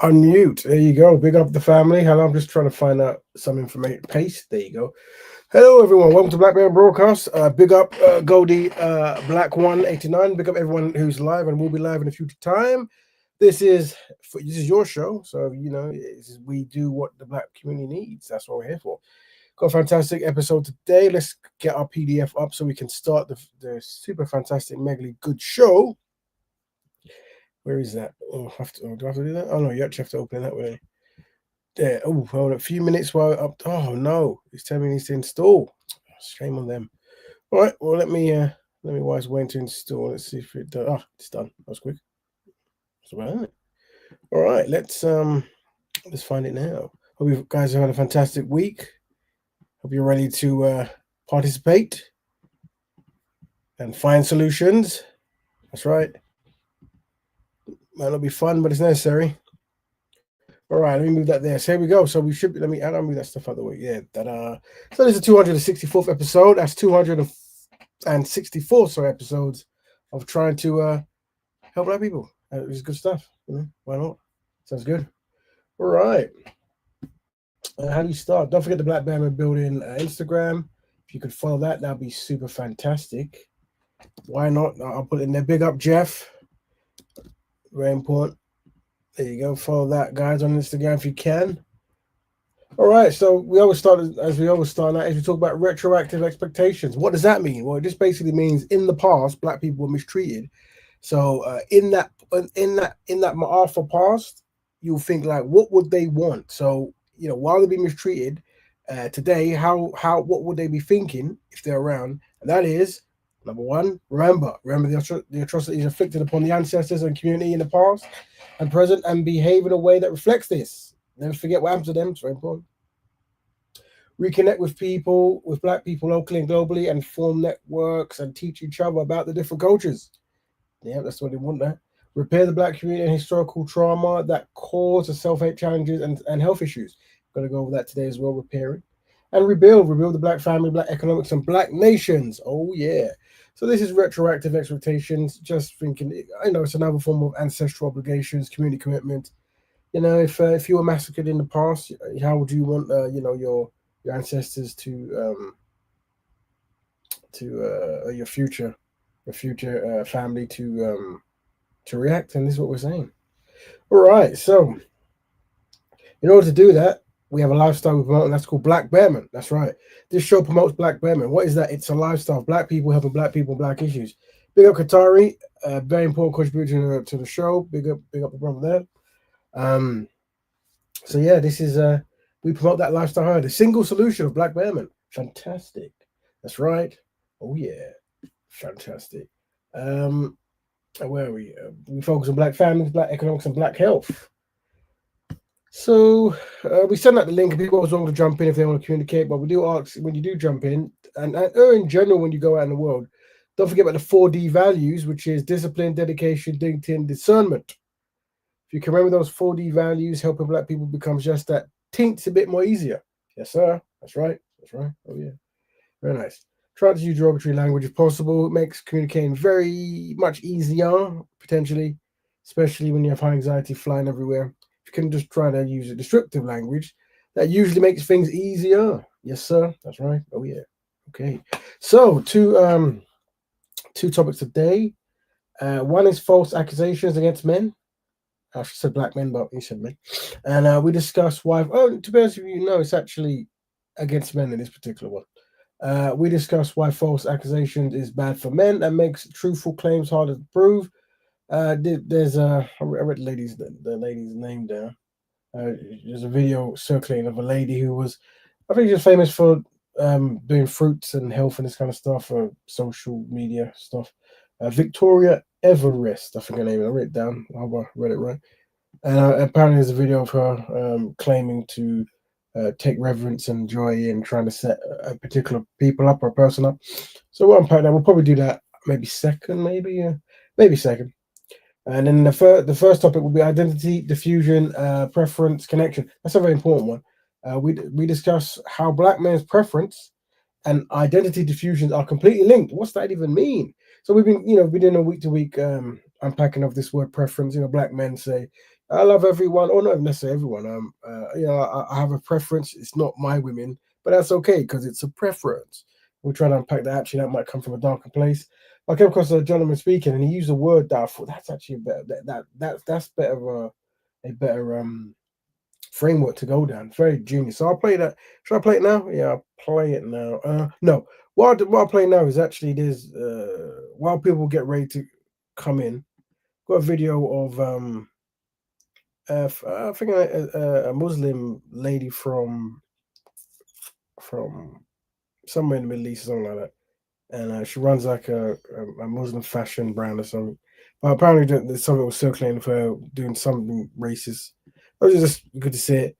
Unmute. There you go. Big up the family. Hello. I'm just trying to find out some information. Paste. There you go. Hello, everyone. Welcome to Black Man Broadcast. Big up Goldie Black 189. Big up everyone who's live and will be live in a future time. This is your show, so we do what the Black community needs. That's what we're here for. Got a fantastic episode today. Let's get our PDF up so we can start the super fantastic, megally good show. Where is that? Oh, do I have to do that? Oh no, you actually have to open it that way. There. Oh, hold on a few minutes while up. Oh no, it's telling me it needs to install. Shame on them. All right, well let me while it's waiting to install. Let's see if it does. Oh, it's done. That was quick. That's about it. All right, let's find it now. Hope you guys have had a fantastic week. Hope you're ready to participate and find solutions. That's right. Might not be fun, but it's necessary. All right, let me move that there. So here we go. So we should let me. I don't move that stuff out of the way. Yeah, that. So this is the 264th episode. That's 264 episodes of trying to help Black people. It's good stuff. Why not? Sounds good. All right. How do you start? Don't forget the Black Betterment building Instagram. If you could follow that, that'd be super fantastic. Why not? I'll put it in there. Big up, Jeff. Very important. There you go. Follow that, guys, on Instagram if you can. All right. So we always start as we talk about retroactive expectations. What does that mean? Well, it just basically means in the past, Black people were mistreated. So in that Ma'afa past, you'll think like, what would they want? So while they're being mistreated today, what would they be thinking if they're around? And that is. Number one, remember the atrocities inflicted upon the ancestors and community in the past and present, and behave in a way that reflects this. Never forget what happened to them. It's very important. Reconnect with Black people locally and globally, and form networks and teach each other about the different cultures. Yeah, that's what they want there. Repair the Black community and historical trauma that cause the self-hate challenges and health issues. Going to go over that today as well, repairing. And rebuild the Black family, Black economics, and Black nations. Oh, yeah. So this is retroactive expectations, just thinking, it's another form of ancestral obligations, community commitment. If you were massacred in the past, how would you want, your ancestors to your future family to react? And this is what we're saying. All right. So in order to do that, we have a lifestyle we promote, and that's called Black Betterment. That's right. This show promotes Black Betterment. What is that? It's a lifestyle of Black people helping Black people, Black issues. Big up Qatari, very important contribution to the show. Big up the brother there. So yeah, this is we promote that lifestyle. The single solution of Black Betterment. Fantastic. That's right. Oh yeah, fantastic. Where are we? We focus on Black families, Black economics, and Black health. So we send out the link, and people always want to jump in if they want to communicate. But we do ask when you do jump in, and in general when you go out in the world, don't forget about the 4D values, which is discipline, dedication, dignity, and discernment. If you can remember those 4D values, helping Black people becomes just that tints a bit more easier. Yes, sir. That's right. Oh yeah, very nice. Try to use derogatory language if possible. It makes communicating very much easier, potentially, especially when you have high anxiety flying everywhere. You can just try to use a descriptive language. That usually makes things easier. Yes, sir. That's right. Oh, yeah. Okay. So, two topics today. One is false accusations against men. I said Black men, but you said men. And we discuss why. Oh, to be honest with you, no, it's actually against men in this particular one. We discuss why false accusations is bad for men and makes truthful claims harder to prove. There's I read the lady's name there. There's a video circulating of a lady who was, I think, she's famous for doing fruits and health and this kind of stuff, social media stuff. Victoria Everest, I think her name is. I wrote it down. I hope I read it right. And apparently there's a video of her claiming to take reverence and joy in trying to set a particular people up or a person up. So we'll unpack that. We'll probably do that maybe second. And then the first topic will be identity, diffusion, preference, connection. That's a very important one. We discuss how Black men's preference and identity diffusions are completely linked. What's that even mean? So we've been doing a week to week unpacking of this word preference. Black men say, I love everyone, or not necessarily everyone. I have a preference. It's not my women, but that's okay because it's a preference. We're trying to unpack that. Actually, that might come from a darker place. I came across a gentleman speaking, and he used a word that I thought that's actually better. That's better a better framework to go down. It's very genius. So I'll play that. Should I play it now? Yeah, I'll play it now. No. What I'll play now is actually there's while people get ready to come in, got a video of I think a Muslim lady from somewhere in the Middle East or something like that, and she runs like a Muslim fashion brand or something. But apparently, there's something was circulating of her doing something racist. It was just good to see it.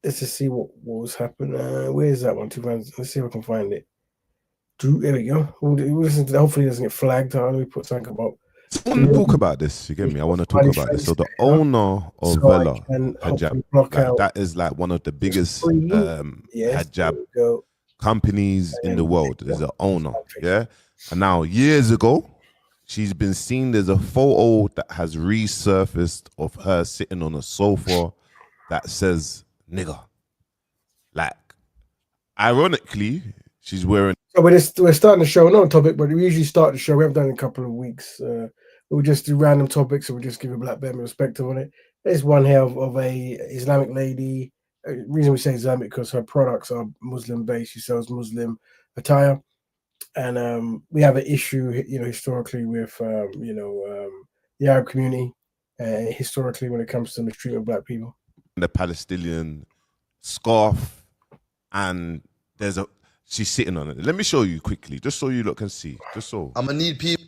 Let's just see what was happening. Where is that one? Let's see if I can find it. There we go. Hopefully, it doesn't get flagged. Let me put something about. I want to talk about this. You get me? I want to talk about this. So the owner of Vela Hijab, that is like one of the biggest hijab companies in the world. There's an owner, yeah. And now years ago, she's been seen. There's a photo that has resurfaced of her sitting on a sofa that says "nigger." Like, ironically, she's wearing. So we're starting the show, not on topic, but we usually start the show. We haven't done it in a couple of weeks. We'll just do random topics and we'll just give a black bear perspective on it. There's one here of a Islamic lady. The reason we say Islamic because her products are Muslim based. She sells Muslim attire, and we have an issue, historically with the Arab community, historically when it comes to mistreatment of black people. The Palestinian scarf, and she's sitting on it. Let me show you quickly, just so you look and see. Just so I'm gonna need people.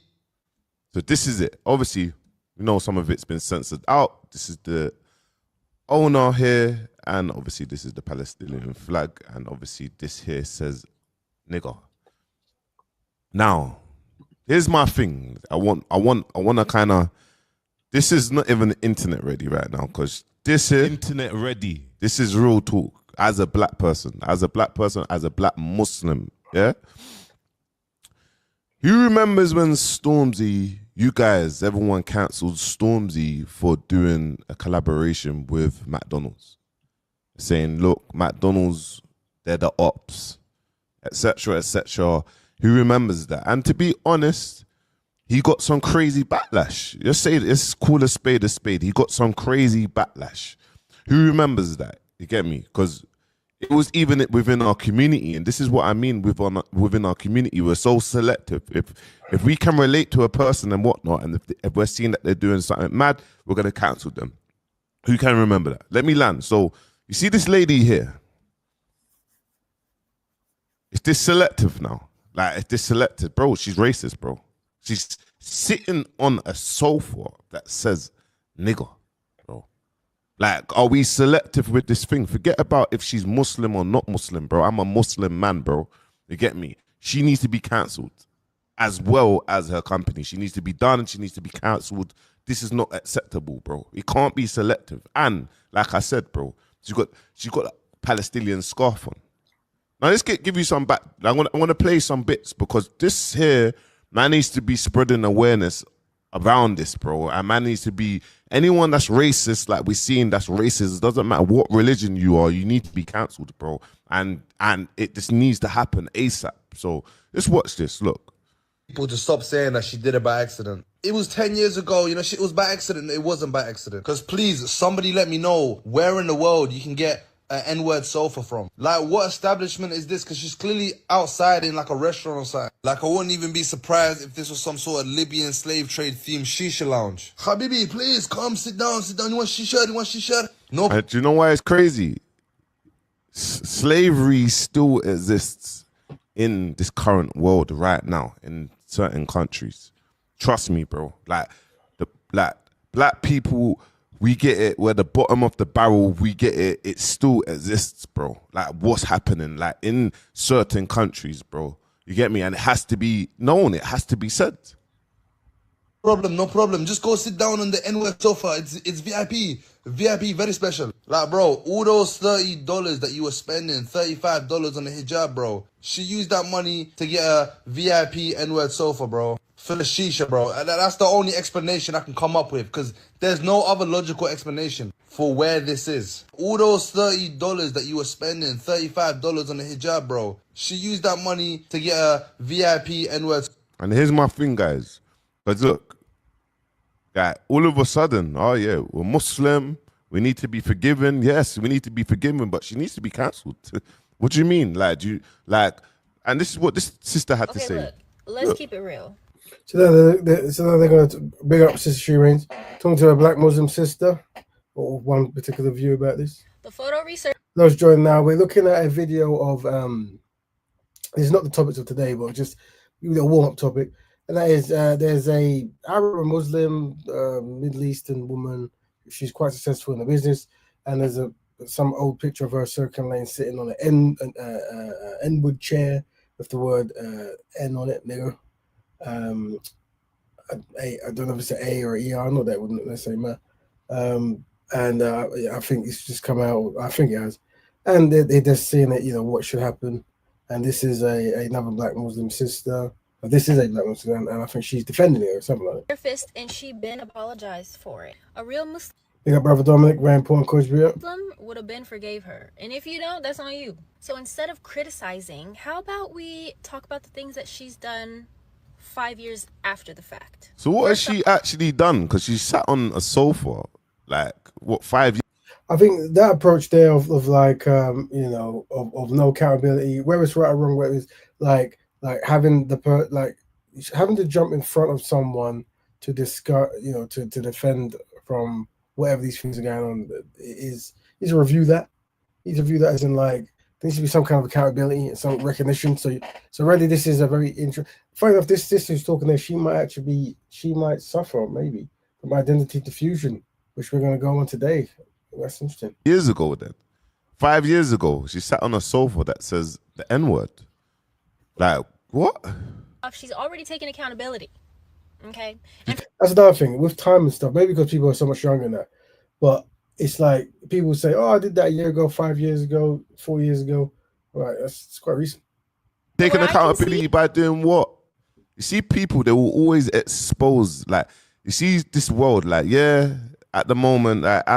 So this is it. Obviously, we know some of it's been censored out. This is the owner here, and obviously this is the Palestinian flag, and obviously this here says nigger. Now, here's my thing. I want to kind of. This is not even internet ready right now, because this is internet ready. This is real talk. As a black person, as a black Muslim, yeah. Who remembers when Stormzy, everyone cancelled Stormzy for doing a collaboration with McDonald's, saying, "Look, McDonald's, they're the ops, etc., etc." Who remembers that? And to be honest, he got some crazy backlash. Just say let's call a spade a spade. He got some crazy backlash. Who remembers that? You get me? Because it was even within our community, and this is what I mean within our community. We're so selective. If we can relate to a person and whatnot, and if we're seeing that they're doing something mad, we're gonna cancel them. Who can remember that? Let me land. So you see this lady here. Is this selective now? Like, is this selective, bro? She's racist, bro. She's sitting on a sofa that says nigger. Like, are we selective with this thing? Forget about if she's Muslim or not Muslim, bro. I'm a Muslim man, bro. You get me? She needs to be cancelled, as well as her company. She needs to be done and she needs to be cancelled. This is not acceptable, bro. It can't be selective. And like I said, bro, she got a Palestinian scarf on. Now let's give you some back. I want to play some bits, because this here, man, needs to be spreading awareness around this, bro. And man needs to be, anyone that's racist, like we're seeing that's racist, it doesn't matter what religion you are, you need to be cancelled, bro. And it just needs to happen ASAP. So let's watch this. Look. People to stop saying that she did it by accident. It was 10 years ago, shit was by accident. It wasn't by accident. Because please, somebody let me know where in the world you can get an N-word sofa from. Like, what establishment is this? Because she's clearly outside in like a restaurant or something. Like, I wouldn't even be surprised if this was some sort of Libyan slave trade themed shisha lounge. Habibi, please come sit down. You want shisha? No. Do you know why it's crazy? Slavery still exists in this current world right now in certain countries. Trust me, bro. Like black people, we get it. We're the bottom of the barrel. We get it. It still exists, bro. Like, what's happening? Like, in certain countries, bro. You get me? And it has to be known. It has to be said. No problem. Just go sit down on the N-word sofa. It's VIP. VIP, very special. Like, bro, all those $30 that you were spending, $35 on the hijab, bro. She used that money to get a VIP N-word sofa, bro. for the shisha, bro. And that's the only explanation I can come up with, because there's no other logical explanation for where this is. All those $30 that you were spending, $35 on the hijab, bro. She used that money to get a VIP N-word. And here's my thing, guys. Because look, all of a sudden, oh yeah, we're Muslim. We need to be forgiven. Yes, we need to be forgiven, but she needs to be cancelled. What do you mean? Like, and this is what this sister had to say. Look, let's keep it real. So now they're going to big up Sister She Reigns, talking to a black Muslim sister, or one particular view about this. The photo research. Those joining now, we're looking at a video of, this is not the topics of today, but just a warm-up topic. And that is, there's a Arab or Muslim, Middle Eastern woman. She's quite successful in the business. And there's some old picture of her circulating, sitting on an N-wood chair with the word N on it, nigga. I don't know if it's an A or an E. I know that wouldn't necessarily matter. I think it's just come out. I think it has. And they're just seeing it, what should happen. And this is another black Muslim sister. This is a black Muslim, and I think she's defending it or something like that. Fist, and she been apologized for it. A real Muslim. Big up, brother Dominic, very important contributor. Would have been forgave her, and if you don't, that's on you. So instead of criticizing, how about we talk about the things that she's done 5 years after the fact? So what has she actually done? Because she sat on a sofa, like, what, 5 years? I think that approach there of like, of no accountability, whether it's right or wrong, whether it's like having having to jump in front of someone to discuss, to defend from whatever these things are going on, is to review that. Need to view that as in like, there needs to be some kind of accountability and some recognition. So really, this is a very interesting. Funny enough, this sister who's talking there, she might suffer maybe from identity diffusion, which we're going to go on today. That's interesting. Years ago, then, 5 years ago, she sat on a sofa that says the N-word. Like, what? She's already taken accountability. Okay. And that's another thing with time and stuff. Maybe because people are so much younger than that, but it's like people say, "Oh, I did that a year ago, 5 years ago, 4 years ago." All right, it's quite recent. Taking accountability by doing what? You see, people, they will always expose. Like, you see this world, like, yeah, at the moment, like,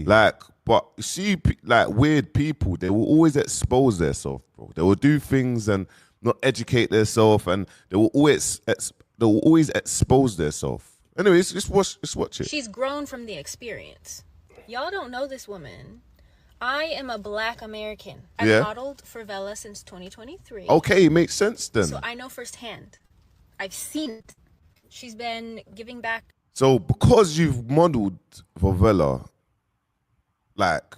like, but you see, like, weird people, they will always expose themselves, bro. They will do things and not educate themselves, and they will always expose themselves. Anyways, just watch it. she's grown from the experience. Y'all don't know this woman. I am a black American. I've modeled for Vela since 2023. Okay, makes sense then. So I know firsthand. I've seen it. She's been giving back. So because you've modeled for Vela, like,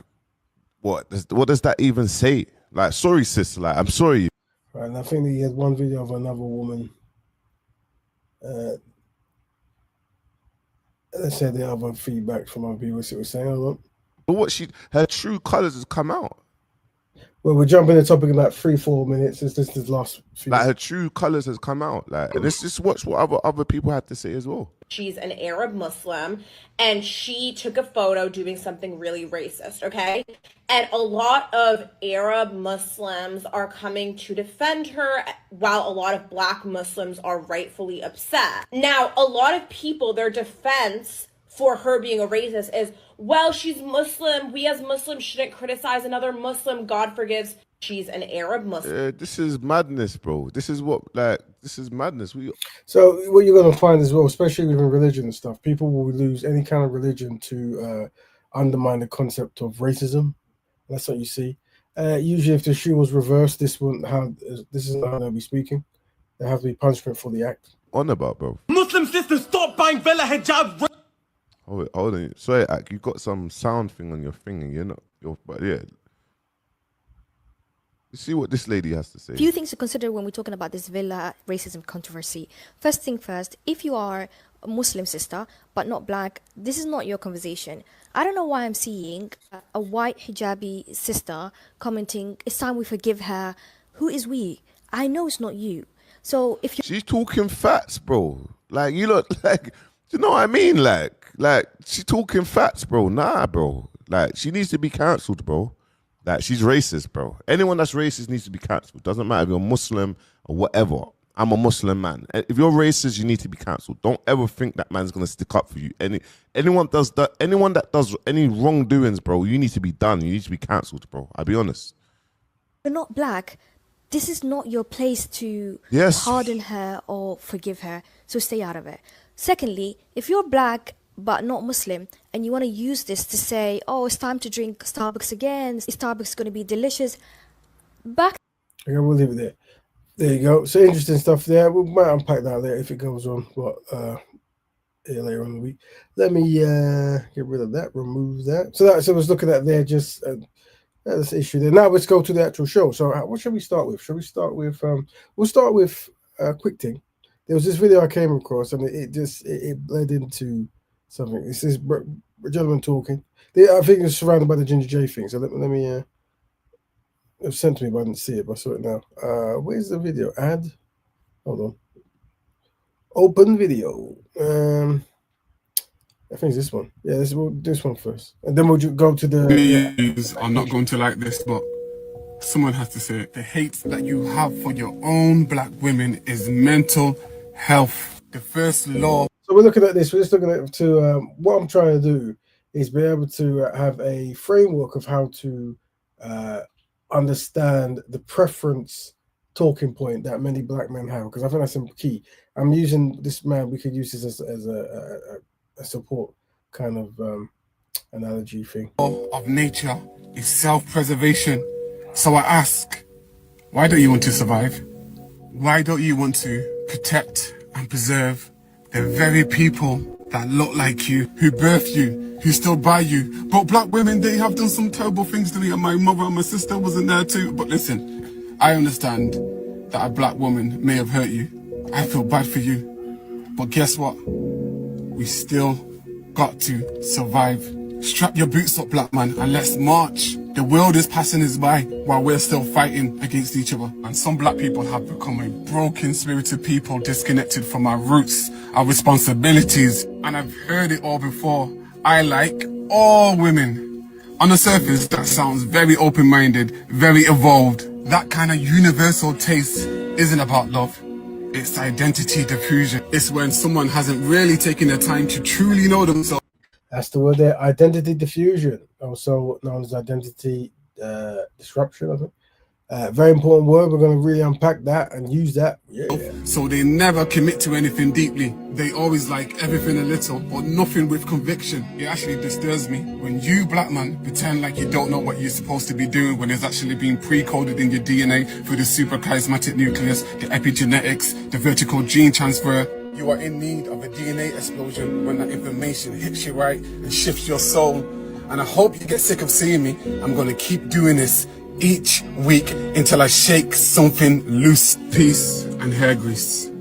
what does that even say? Like, sorry, sis, like, I'm sorry. Right, and I think he had one video of another woman. Let's say the other feedback from other people. See what we're saying. Hold on. But her true colors has come out. Well, we're jumping the topic in about 3-4 minutes. This is the last few. Like, her true colors has come out. Like, and let's just watch what other people had to say as well. She's an Arab Muslim, and she took a photo doing something really racist, okay? And a lot of Arab Muslims are coming to defend her, while a lot of black Muslims are rightfully upset. Now, a lot of people, their defense for her being a racist is, well, she's Muslim. We as Muslims shouldn't criticize another Muslim. God forgives. She's an Arab Muslim. This is madness, bro. This is madness. So what you're going to find as well, especially with religion and stuff, people will lose any kind of religion to undermine the concept of racism. That's what you see. Usually, if the shoe was reversed, this isn't how they'll be speaking. There have to be punishment for the act. On about, bro. Muslim sisters, stop buying Vela hijab. Hold on. Sorry, Ak, you got some sound thing on your finger. But yeah. You see what this lady has to say. Few things to consider when we're talking about this Vela racism controversy. First thing first, if you are a Muslim sister but not black, this is not your conversation. I don't know why I'm seeing a white hijabi sister commenting, "It's time we forgive her." Who is we? I know it's not you. So if you she's talking facts, bro. Like, you look like, you know what I mean? Like she's talking facts, bro. Nah, bro. Like, she needs to be cancelled, bro. Like, she's racist, bro. Anyone that's racist needs to be cancelled. Doesn't matter if you're Muslim or whatever. I'm a Muslim man. If you're racist, you need to be cancelled. Don't ever think that man's gonna stick up for you. Anyone that does any wrongdoings, bro, you need to be done. You need to be cancelled, bro. I'll be honest. You're not black. This is not your place to Yes. pardon her or forgive her. So stay out of it. Secondly, if you're black but not Muslim and you want to use this to say, oh, it's time to drink Starbucks again, Starbucks is going to be delicious, back. Okay, we'll leave it there. There you go. So interesting stuff there. We might unpack that later if it goes on, but later on in the week. Let me get rid of that, remove that. So that's what I was looking at there, just this issue there. Now let's go to the actual show. So what should we start with? Should we start with we'll start with a quick thing. There was this video I came across and it led into something. This is a gentleman talking. I think it's surrounded by the Ginger J thing. So let me it was sent to me, but I didn't see it, but I saw it now. Where's the video? Add. Hold on. Open video. I think it's this one. Yeah, this one first. And then we'll go to the... These are not going to like this, but someone has to say it. The hate that you have for your own black women is mental health. The first law. So we're looking at this. We're just looking at what I'm trying to do is be able to have a framework of how to understand the preference talking point that many black men have, because I think that's key. I'm using this man. We could use this as a support kind of analogy thing. Of nature is self-preservation. So I ask, why don't you want to survive? Why don't you want to protect and preserve the very people that look like you, who birthed you, who stood by you? But black women, they have done some terrible things to me, and my mother and my sister wasn't there too. But listen, I understand that a black woman may have hurt you. I feel bad for you. But guess what? We still got to survive. Strap your boots up, black man, and let's march. The world is passing us by while we're still fighting against each other. And some black people have become a broken spirited people, disconnected from our roots, our responsibilities. And I've heard it all before. I like all women. On the surface, that sounds very open-minded, very evolved. That kind of universal taste isn't about love. It's identity diffusion. It's when someone hasn't really taken the time to truly know themselves. That's the word there, identity diffusion, also known as identity disruption, I think. Very important word. We're going to really unpack that and use that. Yeah. So they never commit to anything deeply. They always like everything a little, but nothing with conviction. It actually disturbs me when you, black man, pretend like you don't know what you're supposed to be doing when it's actually being pre-coded in your DNA through the superchiasmatic nucleus, the epigenetics, the vertical gene transfer. You are in need of a DNA explosion when that information hits you right and shifts your soul. And I hope you get sick of seeing me. I'm going to keep doing this each week until I shake something loose. Peace and hair grease.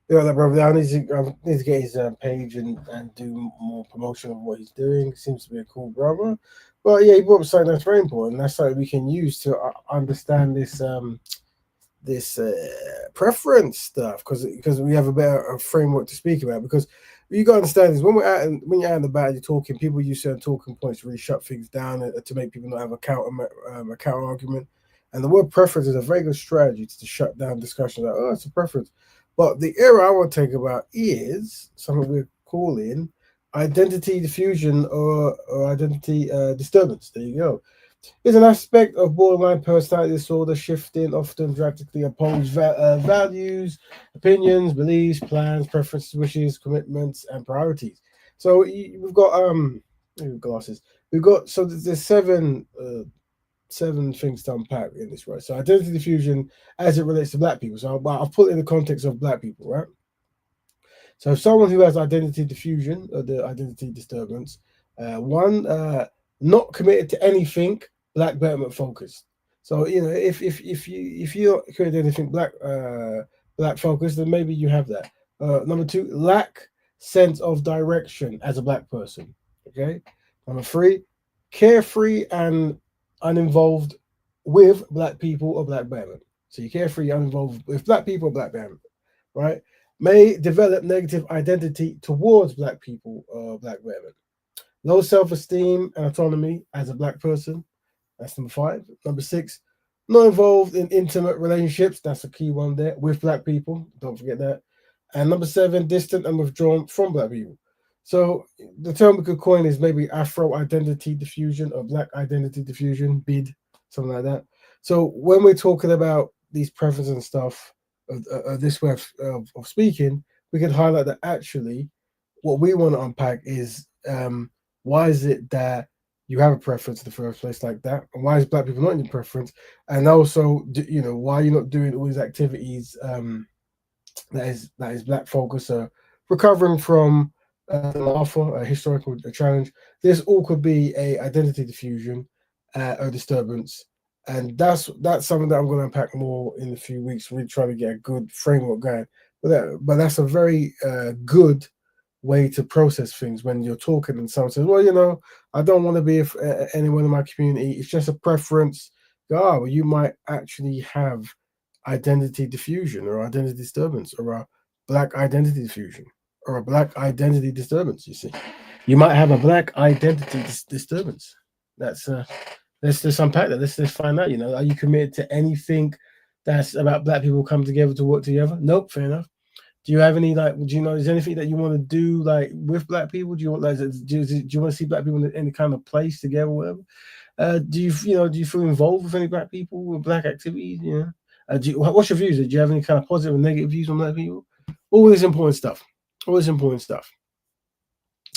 Yeah, that brother. I need to get his page and do more promotion of what he's doing. Seems to be a cool brother. But yeah, he brought up something that's very important. That's something we can use to understand this preference stuff, because we have a better framework to speak about. Because you got to understand is when you're out and about, you're talking, people use certain talking points to really shut things down to make people not have a counter argument. And the word preference is a very good strategy to shut down discussions like, oh, it's a preference. But the area I want to take about is something we're calling identity diffusion or identity disturbance. There you go. It's an aspect of borderline personality disorder, shifting often drastically opposed values, opinions, beliefs, plans, preferences, wishes, commitments, and priorities. So we've got glasses. So there's seven things to unpack in this, right? So identity diffusion as it relates to black people. So I've put it in the context of black people, right? So someone who has identity diffusion or the identity disturbance, not committed to anything black betterment focused. So if you create anything black focused, then maybe you have that. Number 2, lack sense of direction as a black person. Okay. Number 3, carefree and uninvolved with black people or black betterment. So you're carefree, uninvolved with black people or black betterment, right? May develop negative identity towards black people or black betterment. Low self-esteem and autonomy as a black person. That's number 5. Number 6, Not involved in intimate relationships. That's a key one there. With black people. Don't forget that. And number 7, distant and withdrawn from black people. So the term we could coin is maybe Afro identity diffusion or black identity diffusion, BID, something like that. So when we're talking about these preferences and stuff, this way of speaking, we can highlight that actually what we want to unpack is why is it that you have a preference in the first place like that, and why is black people not in your preference, and also why you're not doing all these activities that is black focus, recovering from a historical challenge. This all could be a identity diffusion, a disturbance, and that's something that I'm going to unpack more in a few weeks. Really trying to get a good framework going, but that's a very good way to process things when you're talking and someone says, well, I don't want to be anyone in my community. It's just a preference. Well, you might actually have identity diffusion or identity disturbance or a black identity diffusion or a black identity disturbance. You see, you might have a black identity disturbance. That's let's just unpack that. Let's just find out. Are you committed to anything that's about black people come together to work together? Nope. Fair enough. Do you have any is there anything that you want to do with black people? Do you want do you want to see black people in any kind of place together, whatever? Do you feel involved with any black people with black activities? What's your views? Do you have any kind of positive and negative views on black people? All this important stuff.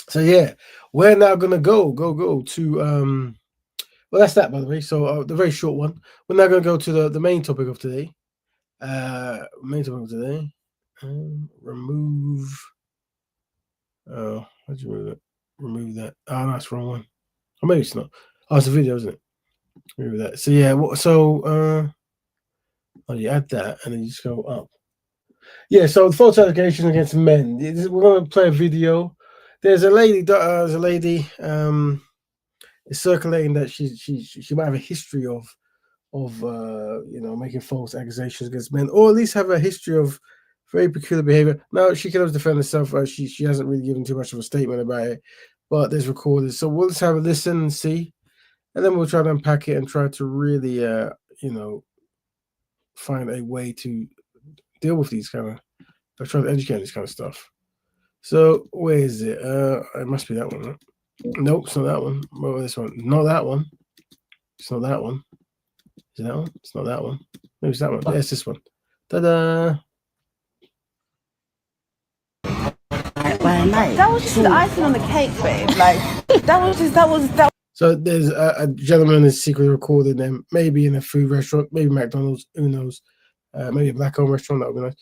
So yeah, we're now gonna go to well, that's that, by the way. So the very short one. We're now gonna go to the main topic of today. Remove. Oh, how'd you remove that? Remove that. Oh, no, that's the wrong one. Or maybe it's not. Oh, it's a video, isn't it? Remove that. So yeah. You add that and then you just go up. Yeah. So the false allegations against men. We're going to play a video. There's a lady. It's circulating that she might have a history of making false accusations against men, or at least have a history of very peculiar behavior. Now, she can always defend herself. She hasn't really given too much of a statement about it, but there's recorded. So we'll just have a listen and see, and then we'll try to unpack it and try to really, find a way to deal with these kind of, try to educate this kind of stuff. So where is it? It must be that one, right? Nope, it's not that one. What this one? Not that one. It's not that one. Is it that one? It's not that one. Maybe it's that one. Yeah, it's this one. Ta-da! That was just the icing on the cake, babe. That was. So there's a gentleman is secretly recording them, maybe in a food restaurant, maybe McDonald's, who knows? Maybe a black-owned restaurant, that would be nice.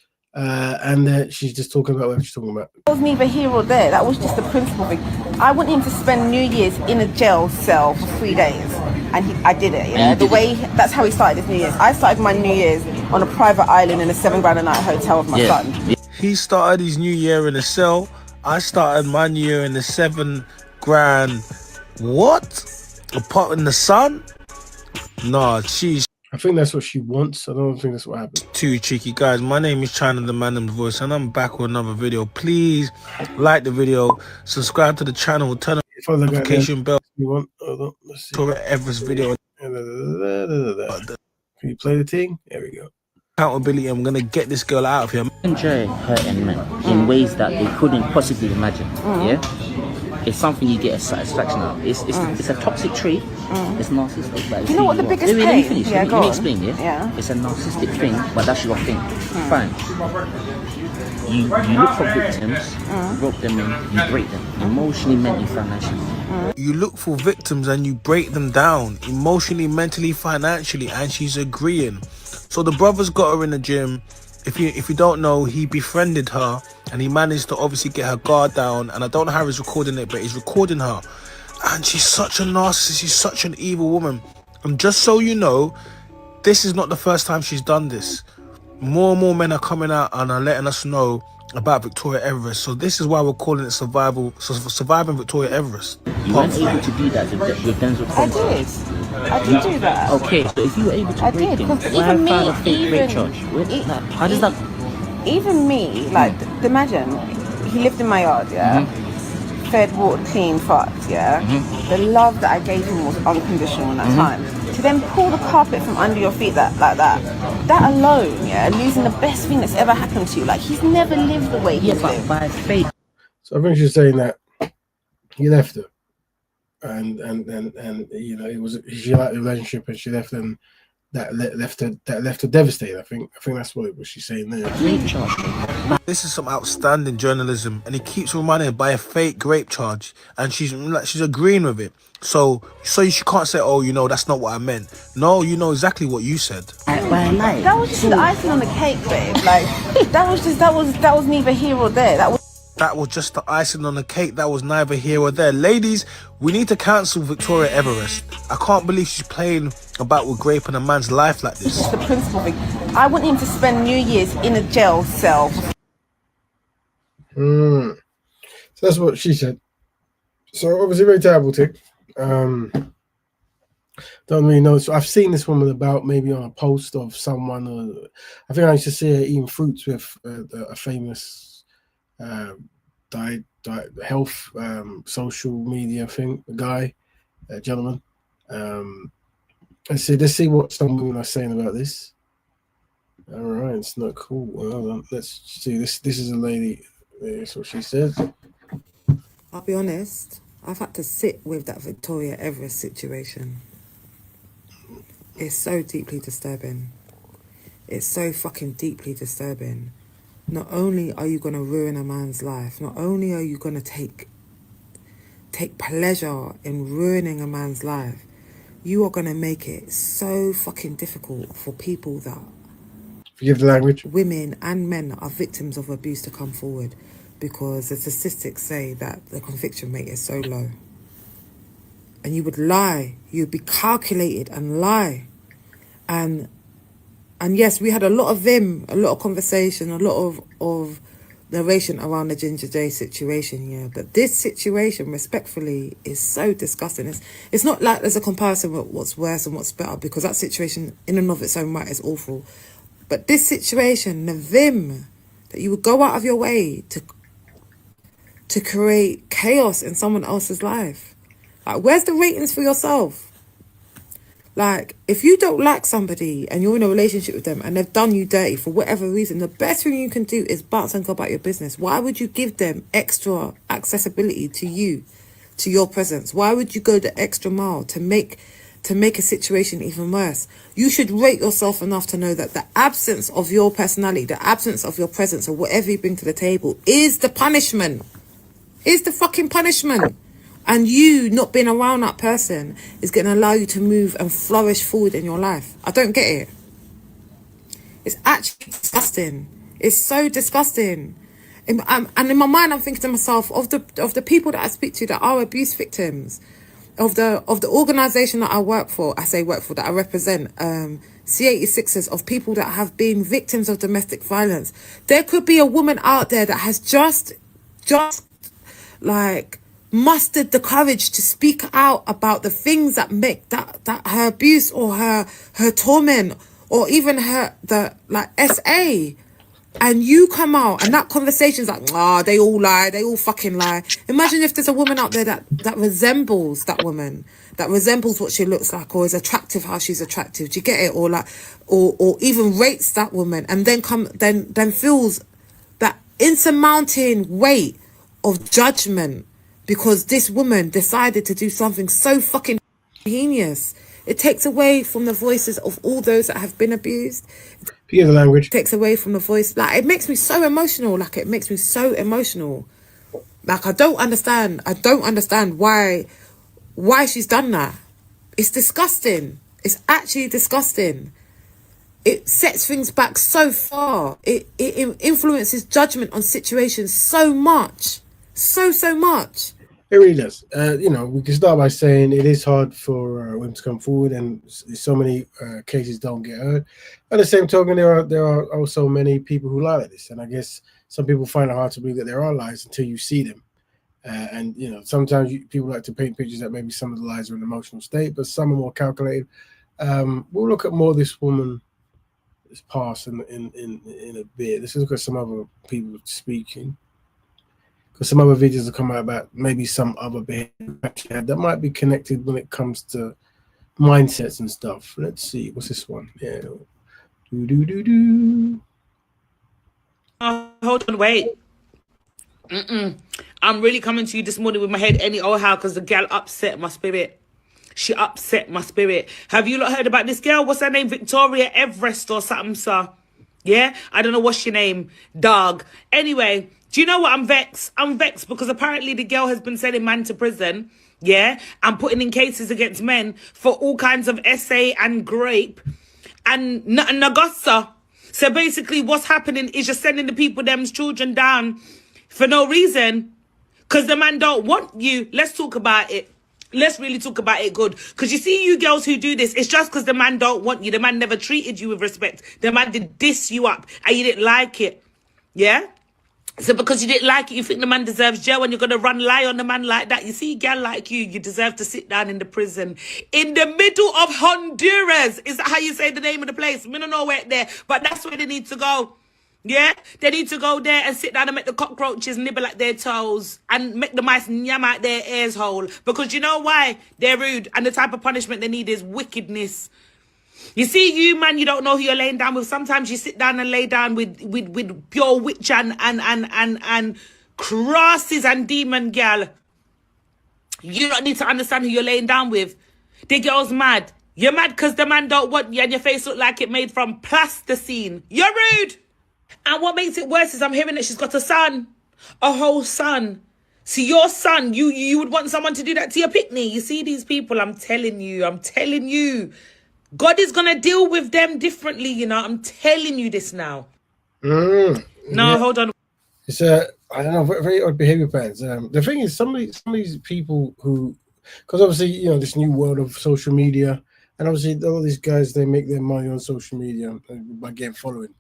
And she's just talking about what she's talking about. That was neither here or there. That was just the principal thing. I want him to spend New Year's in a jail cell for 3 days, and I did it. That's how he started his New Year's. I started my New Year's on a private island in a £7,000 a night hotel with my son. He started his New Year in a cell. I started my New Year in the £7,000. What? A pot in the sun? Nah, she's. I think that's what she wants. I don't think that's what happened. Too cheeky, guys. My name is China the Man and the Voice, and I'm back with another video. Please like the video, subscribe to the channel, turn on the notification bell. You want? Let's see. For Everest video. Can you play the thing? There we go. Accountability. I'm gonna get this girl out of here. Enjoy hurting men in ways that they couldn't possibly imagine. Yeah. It's something you get a satisfaction out of. It's a toxic trait. It's narcissistic. But you know what the biggest pain? Let me explain, yeah? It's a narcissistic thing, but that's your thing. Fine. You look for victims, rope them in, you break them. Emotionally, mentally, financially. You look for victims and you break them down. Emotionally, mentally, financially, and she's agreeing. So the brother's got her in the gym. If you don't know, he befriended her and he managed to obviously get her guard down. And I don't know how he's recording it, but he's recording her. And she's such a narcissist. She's such an evil woman. And just so you know, this is not the first time she's done this. More and more men are coming out and are letting us know about Victoria Everest. So this is why we're calling it Surviving Victoria Everest. You weren't able to do that with Denzel Thomas. I did do that. Okay, so if you were able to break him, why have found a fake rape charge? How does that... Even me, imagine, he lived in my yard, fed, watered, clean, fucked, yeah? The love that I gave him was unconditional in that time. To then pull the carpet from under your feet that alone, yeah, losing the best thing that's ever happened to you. Like, he's never lived the way he's lived. By faith. So I think she's saying that he left her, and you know, she liked the relationship, and she left him. That left her devastated. I think that's what she's saying there. This is some outstanding journalism, and he keeps reminding her by a fake rape charge, and she's agreeing with it. So you can't say, oh, you know, that's not what I meant. No, you know exactly what you said. That was just the icing on the cake, babe. Like, that was neither here or there. That was just the icing on the cake. That was neither here or there. Ladies, we need to cancel Victoria Everest. I can't believe she's playing about with raping a man's life like this. It's the principal thing. I want him to spend New Year's in a jail cell. So that's what she said. So obviously very terrible tick. Don't really know. So I've seen this woman about maybe on a post of someone. I think I used to see her eating fruits with a famous health social media thing, a guy, a gentleman. Let's see what some women are saying about this. All right, it's not cool. Well, let's see. This is a lady. That's what she says. I'll be honest, I've had to sit with that Victoria Everest situation. It's so deeply disturbing. It's so fucking deeply disturbing. Not only are you going to ruin a man's life, not only are you going to take pleasure in ruining a man's life, you are going to make it so fucking difficult for people that, forgive the language, women and men that are victims of abuse to come forward, because the statistics say that the conviction rate is so low. And you would lie, you'd be calculated and lie. And yes, we had a lot of conversation, a lot of narration around the Ginger J situation, yeah. But this situation, respectfully, is so disgusting. It's not like there's a comparison with what's worse and what's better, because that situation in and of its own right is awful. But this situation, the vim, that you would go out of your way to create chaos in someone else's life. Like, where's the ratings for yourself? Like, if you don't like somebody and you're in a relationship with them and they've done you dirty for whatever reason, the best thing you can do is bounce and go about your business. Why would you give them extra accessibility to you, to your presence? Why would you go the extra mile to make a situation even worse? You should rate yourself enough to know that the absence of your personality, the absence of your presence or whatever you bring to the table is the punishment. Is the fucking punishment. And you not being around that person is going to allow you to move and flourish forward in your life. I don't get it. It's actually disgusting. It's so disgusting. And in my mind, I'm thinking to myself, of the people that I speak to that are abuse victims, of the organisation that I work for, that I represent, C86ers, of people that have been victims of domestic violence. There could be a woman out there that has just like mustered the courage to speak out about the things that make that her abuse or her torment or even her SA, and you come out and that conversation's like, they all lie, they all fucking lie. Imagine if there's a woman out there that resembles that woman, that resembles what she looks like, or is attractive how she's attractive. Do you get it? Or like, or even rates that woman, and then feels that insurmounting weight of judgment because this woman decided to do something so fucking heinous. It takes away from the voices of all those that have been abused. Forgive the language. It takes away from the voice. Like, it makes me so emotional. Like, it makes me so emotional. Like, I don't understand why she's done that. It's disgusting. It's actually disgusting. It sets things back so far. It influences judgment on situations so much. So much. It really does. We can start by saying it is hard for women to come forward, and so many cases don't get heard. At the same token, there are also many people who lie like this, and I guess some people find it hard to believe that there are lies until you see them. And sometimes people like to paint pictures that maybe some of the lies are in an emotional state, but some are more calculated. We'll look at more of this woman's past in a bit. Let's look at some other people speaking. because some other videos will come out about maybe some other behavior that might be connected when it comes to mindsets and stuff. Let's see, what's this one? Yeah. Hold on, wait. I'm really coming to you this morning with my head any old how because the gal upset my spirit. She upset my spirit. Have you not heard about this girl? What's her name? Victoria Everest or something, sir? Yeah? I don't know what's your name. Dog. Anyway, do you know what? I'm vexed. I'm vexed because apparently the girl has been sending man to prison. Yeah? And putting in cases against men for all kinds of essay and grape and nagassa. So basically what's happening is you're sending the people, them's children down for no reason. Because the man don't want you. Let's talk about it. Let's really talk about it good. Because you see you girls who do this, it's just because the man don't want you. The man never treated you with respect. The man did diss you up and you didn't like it. Yeah? So because you didn't like it, you think the man deserves jail and you're going to run lie on the man like that. You see a gal like you deserve to sit down in the prison. In the middle of Honduras. Is that how you say the name of the place? I don't know where there, but that's where they need to go. Yeah, they need to go there and sit down and make the cockroaches nibble at their toes and make the mice yam out their ears hole. Because you know why? They're rude and the type of punishment they need is wickedness. You see, you man, you don't know who you're laying down with. Sometimes you sit down and lay down with pure witch and crosses and demon gal. You don't need to understand who you're laying down with. The girl's mad. You're mad because the man don't want you and your face look like it made from plasticine. You're rude. And what makes it worse is I'm hearing that she's got a son. A whole son. See, your son, you would want someone to do that to your picnic. You see these people, I'm telling you. God is going to deal with them differently, you know. I'm telling you this now. No, yeah. Hold on. It's I don't know, very odd behavior patterns. The thing is, some of these people who, because obviously, you know, this new world of social media, and obviously all these guys, they make their money on social media by getting following.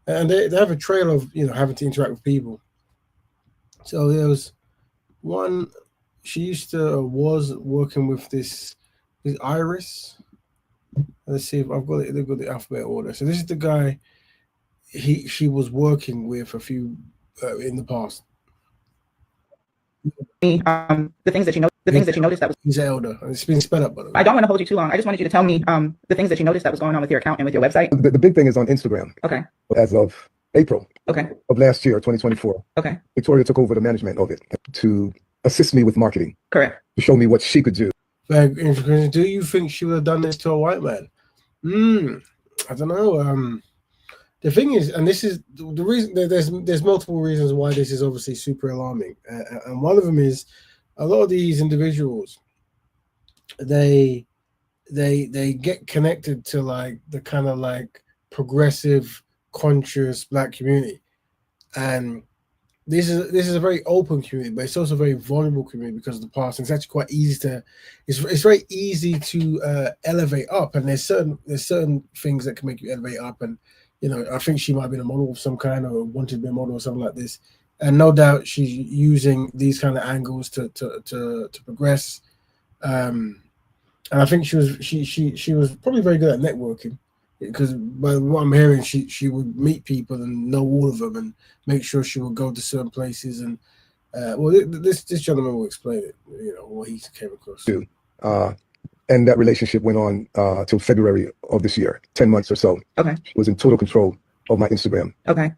And they have a trail of, you know, having to interact with people. So there was one, she was working with this Iris. Let's see if I've got it. They've got the alphabet order. So this is the guy she was working with a few in the past. The things that you know, noticed that was. He's elder. It's been sped up, by the way. I don't want to hold you too long. I just wanted you to tell me the things that you noticed that was going on with your account and with your website. The big thing is on Instagram. Okay. As of April. Okay. Of last year, 2024. Okay. Victoria took over the management of it to assist me with marketing. Correct. To show me what she could do. Do you think she would have done this to a white man? I don't know. The thing is, and this is the reason. There's multiple reasons why this is obviously super alarming, and one of them is a lot of these individuals. They get connected to like the kind of like progressive, conscious Black community, and this is a very open community, but it's also a very vulnerable community because of the past. And it's actually quite easy to, it's very easy to elevate up, and there's certain things that can make you elevate up. And you know, I think she might have been a model of some kind, or wanted to be a model or something like this. And no doubt she's using these kind of angles to progress. And I think she was probably very good at networking, because by what I'm hearing, she would meet people and know all of them and make sure she would go to certain places. And this gentleman will explain it, you know, what he came across. And that relationship went on till February of this year, 10 months or so. Okay. She was in total control of my Instagram. Okay.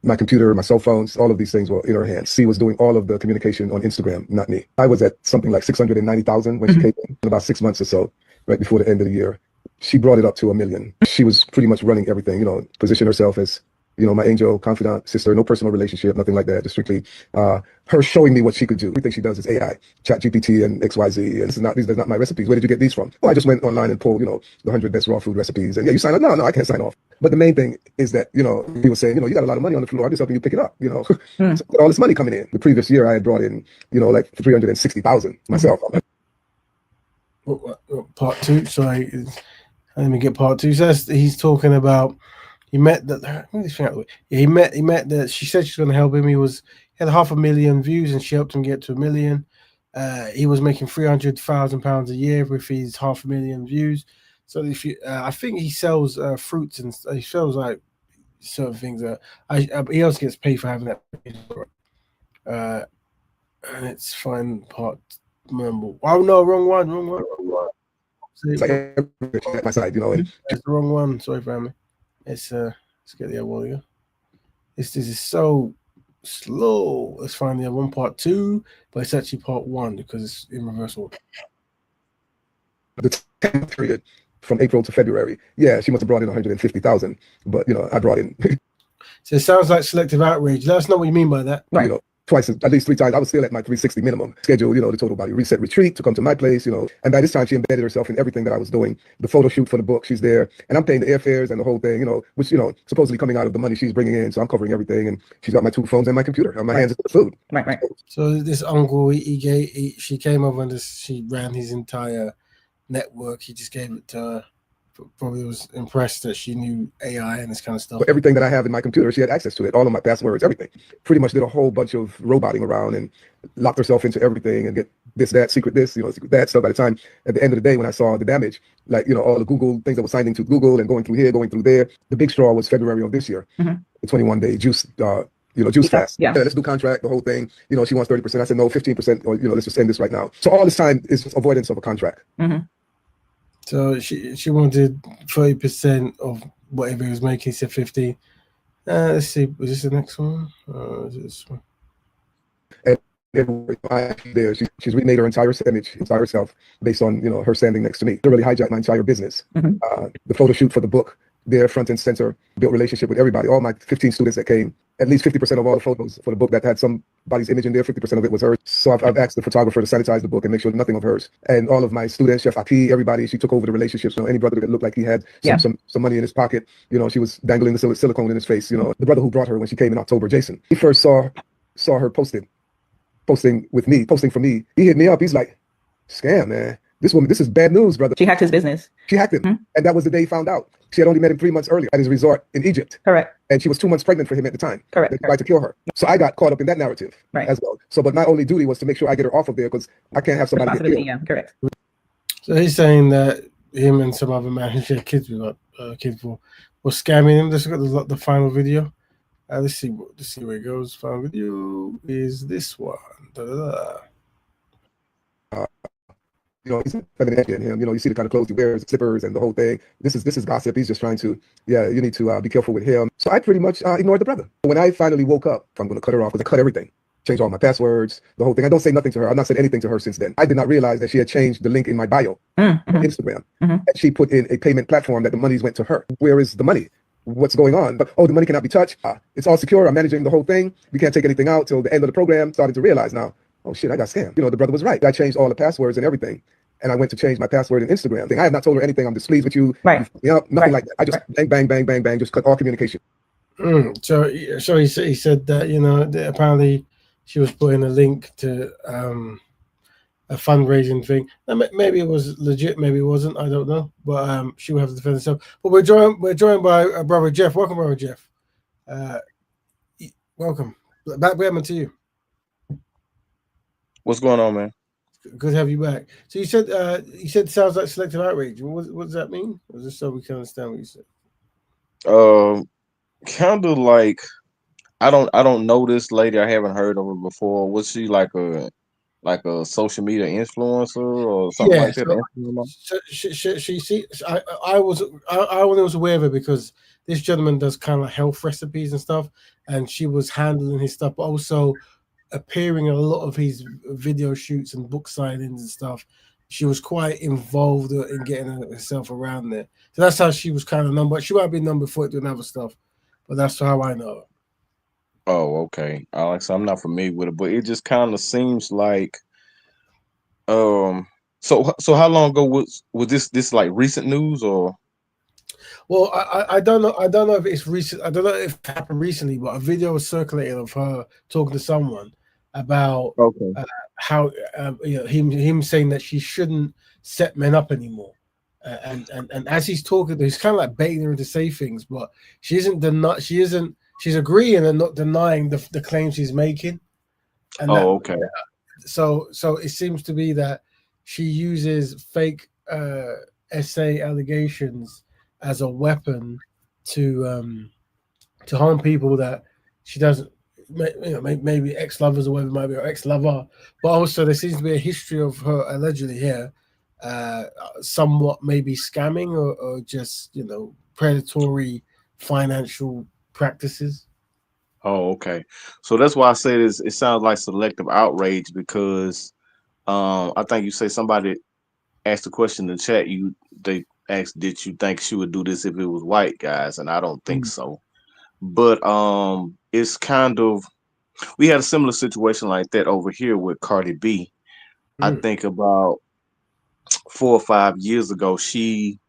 My computer, my cell phones, all of these things were in her hands. She was doing all of the communication on Instagram, not me. I was at something like 690,000 when she came in about 6 months or so, right before the end of the year. She brought it up to 1 million. She was pretty much running everything, you know, positioned herself as, you know, my angel, confidant, sister, no personal relationship, nothing like that. Just strictly her showing me what she could do. Everything she does is AI, chat GPT and XYZ. And these are not my recipes. Where did you get these from? Oh, I just went online and pulled, you know, the 100 best raw food recipes. And yeah, you sign up. No, I can't sign off. But the main thing is that, you know, people saying, you know, you got a lot of money on the floor. I'm just helping you pick it up, you know. So all this money coming in. The previous year I had brought in, you know, like 360,000 myself. Part two, sorry. Let me get part two. So he's talking about he met that. He met that. She said she's going to help him. He had 500,000 views, and she helped him get to 1 million. He was making £300,000 a year with his 500,000 views. So if you, I think he sells fruits and he sells like certain things. He also gets paid for having that. And it's fine part. Remember? Oh no, wrong one. It's like she's at my side, you know. And That's the wrong one. Sorry, family. Let's get the other one here. This is so slow. Let's find the other one, part 2, but it's actually part 1 because it's in reverse order. The time period from April to February, yeah, she must have brought in 150,000, but you know, I brought in. So it sounds like selective outrage. Let us know what you mean by that. You know, twice, at least 3 times. I was still at my 360 minimum schedule, you know, the total body reset retreat to come to my place, you know. And by this time, she embedded herself in everything that I was doing. The photo shoot for the book, she's there. And I'm paying the airfares and the whole thing, you know, which, you know, supposedly coming out of the money she's bringing in. So I'm covering everything. And she's got my 2 phones and my computer. And my hands are full of food. Right. So this uncle, she came over and she ran his entire network. He just gave it to her. Probably was impressed that she knew AI and this kind of stuff. But everything that I have in my computer, she had access to it, all of my passwords, everything. Pretty much did a whole bunch of roboting around and locked herself into everything and get this, that, secret this, you know, secret that. So by the time, at the end of the day, when I saw the damage, like, you know, all the Google things that were signed into Google and going through here, going through there, the big straw was February of this year, the 21-day juice, juice fast. Yeah, let's do contract, the whole thing. You know, she wants 30%. I said, no, 15%, or, you know, let's just end this right now. So all this time is just avoidance of a contract. So she wanted 30% of whatever he was making. He said 15. Let's see. Was this the next one? Is this one? And she's remade her entire image, entire herself, based on, you know, her standing next to me. They really hijacked my entire business. The photo shoot for the book, their front and center, built relationship with everybody. All my 15 students that came, at least 50% of all the photos for the book that had somebody's image in there, 50% of it was hers. So I've asked the photographer to sanitize the book and make sure nothing of hers. And all of my students, Chef Aki, everybody, she took over the relationships. You know, any brother that looked like he had some money in his pocket, you know, she was dangling the silicone in his face. You know, the brother who brought her when she came in October, Jason, he first saw her posting with me, posting for me. He hit me up. He's like, scam, man. This woman, this is bad news, brother. She hacked his business. She hacked him. And that was the day he found out. She had only met him 3 months earlier at his resort in Egypt. Correct. And she was 2 months pregnant for him at the time. Correct. They tried to kill her. So I got caught up in that narrative as well. So, but my only duty was to make sure I get her off of there because I can't have somebody get killed. Yeah, correct. So he's saying that him and some other man who she had kids with, were scamming him. Let's look at the final video. Let's see where it goes. Final video is this one. You know, he's feminine in him. You know, you see the kind of clothes he wears, slippers, and the whole thing. This is gossip. He's just trying to, you need to be careful with him. So I pretty much ignored the brother. When I finally woke up, I'm going to cut her off because I cut everything. Change all my passwords, the whole thing. I don't say nothing to her. I've not said anything to her since then. I did not realize that she had changed the link in my bio on Instagram. And she put in a payment platform that the monies went to her. Where is the money? What's going on? But, the money cannot be touched. It's all secure. I'm managing the whole thing. We can't take anything out till the end of the program. Starting to realize now, oh shit, I got scammed. You know, the brother was right. I changed all the passwords and everything. And I went to change my password in Instagram. I have not told her anything. I'm displeased with you. Right. You know, nothing like that. I just bang, just cut all communication. So he said that, you know, that apparently she was putting a link to a fundraising thing. Maybe it was legit, maybe it wasn't. I don't know. But she will have to defend herself. But we're joined by brother Jeff. Welcome, brother Jeff. Welcome. Betterment to you. What's going on, man? Good to have you back. So you said it sounds like selective outrage. What does that mean? Or just so we can understand what you said? Kind of like I don't know this lady. I haven't heard of her before. Was she like a social media influencer or something like that? I only was aware of it because this gentleman does kind of health recipes and stuff, and she was handling his stuff, but also appearing in a lot of his video shoots and book signings and stuff. She was quite involved in getting herself around there. So that's how she was kind of known. But she might be known before doing other stuff. But that's how I know her. Oh, okay. Alex, I'm not familiar with it, but it just kind of seems like so how long ago was this like recent news or? Well, I don't know. I don't know if it's recent. I don't know if it happened recently, but a video was circulating of her talking to someone about how him saying that she shouldn't set men up anymore. And as he's talking, he's kind of like baiting her to say things, but she's agreeing and not denying the claims he's making. And so it seems to be that she uses fake essay allegations as a weapon to harm people that she doesn't maybe ex-lovers or whatever it might be, or ex-lover, but also there seems to be a history of her allegedly here, somewhat maybe scamming or just predatory financial practices. Oh, okay. So that's why I said it sounds like selective outrage because I think you say somebody asked the question in the chat. They asked, did you think she would do this if it was white guys? And I don't think so. But it's kind of, we had a similar situation like that over here with Cardi B. I think about 4 or 5 years ago, she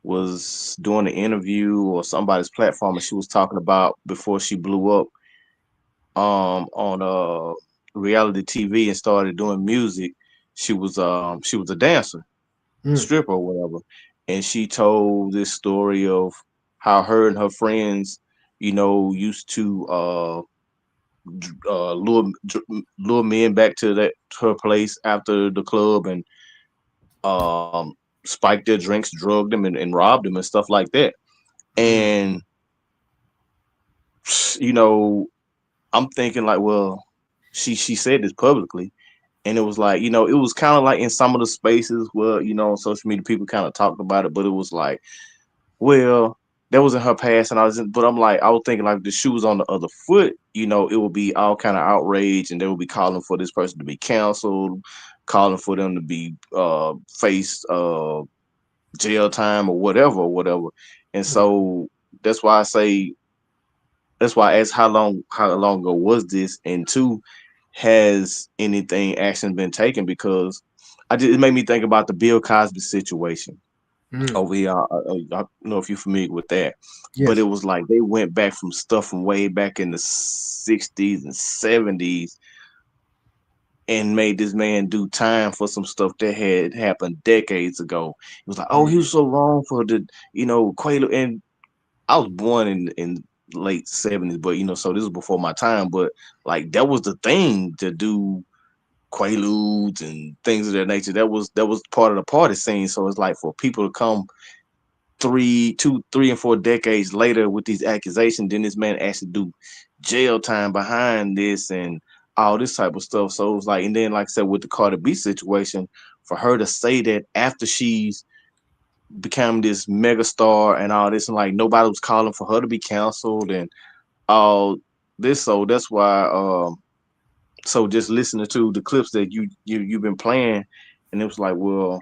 was doing an interview or somebody's platform, and she was talking about before she blew up on reality TV and started doing music. She was a dancer, stripper or whatever, and she told this story of how her and her friends, used to lure men back to her place after the club and spiked their drinks, drugged them, and robbed them and stuff like that. And I'm thinking like, well, she said this publicly, and it was like, it was kind of like in some of the spaces where on social media people kind of talked about it, but it was like, well, that was in her past, and but I'm like, I was thinking like the shoe was on the other foot, it would be all kind of outrage, and they would be calling for this person to be canceled, calling for them to be face jail time or whatever. And so that's why I say, that's why I asked how long ago was this, and two, has anything action been taken? Because it made me think about the Bill Cosby situation over here. I don't know if you're familiar with that, but it was like they went back from stuff from way back in the 60s and 70s and made this man do time for some stuff that had happened decades ago. It was like, oh, he was so wrong for the, Quaalude. And I was born in late 70s, but so this was before my time. But like that was the thing to do Quaaludes and things of that nature. That was part of the party scene. So it's like for people to come 3 and 4 decades later with these accusations, then this man actually do jail time behind this and all this type of stuff. So it was like, and then like I said, with the Cardi B situation, for her to say that after she's become this mega star and all this, and like nobody was calling for her to be canceled and all this. So that's why so just listening to the clips that you've been playing, and it was like, well,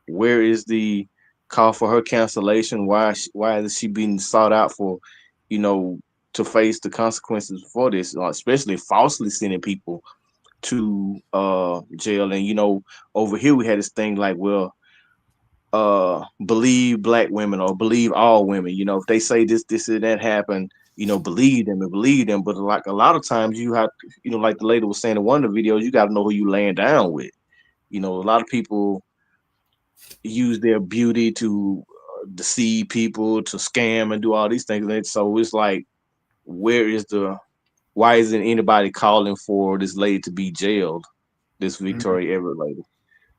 where is the call for her cancellation? Why is she being sought out for, to face the consequences for this, especially falsely sending people to jail? And over here we had this thing like, well, believe black women or believe all women. If they say this and that happened, believe them and believe them. But like a lot of times you have, like the lady was saying in one of the videos, you got to know who you laying down with. A lot of people use their beauty to deceive people, to scam and do all these things. And so it's like, why isn't anybody calling for this lady to be jailed, this Victoria Everett lady?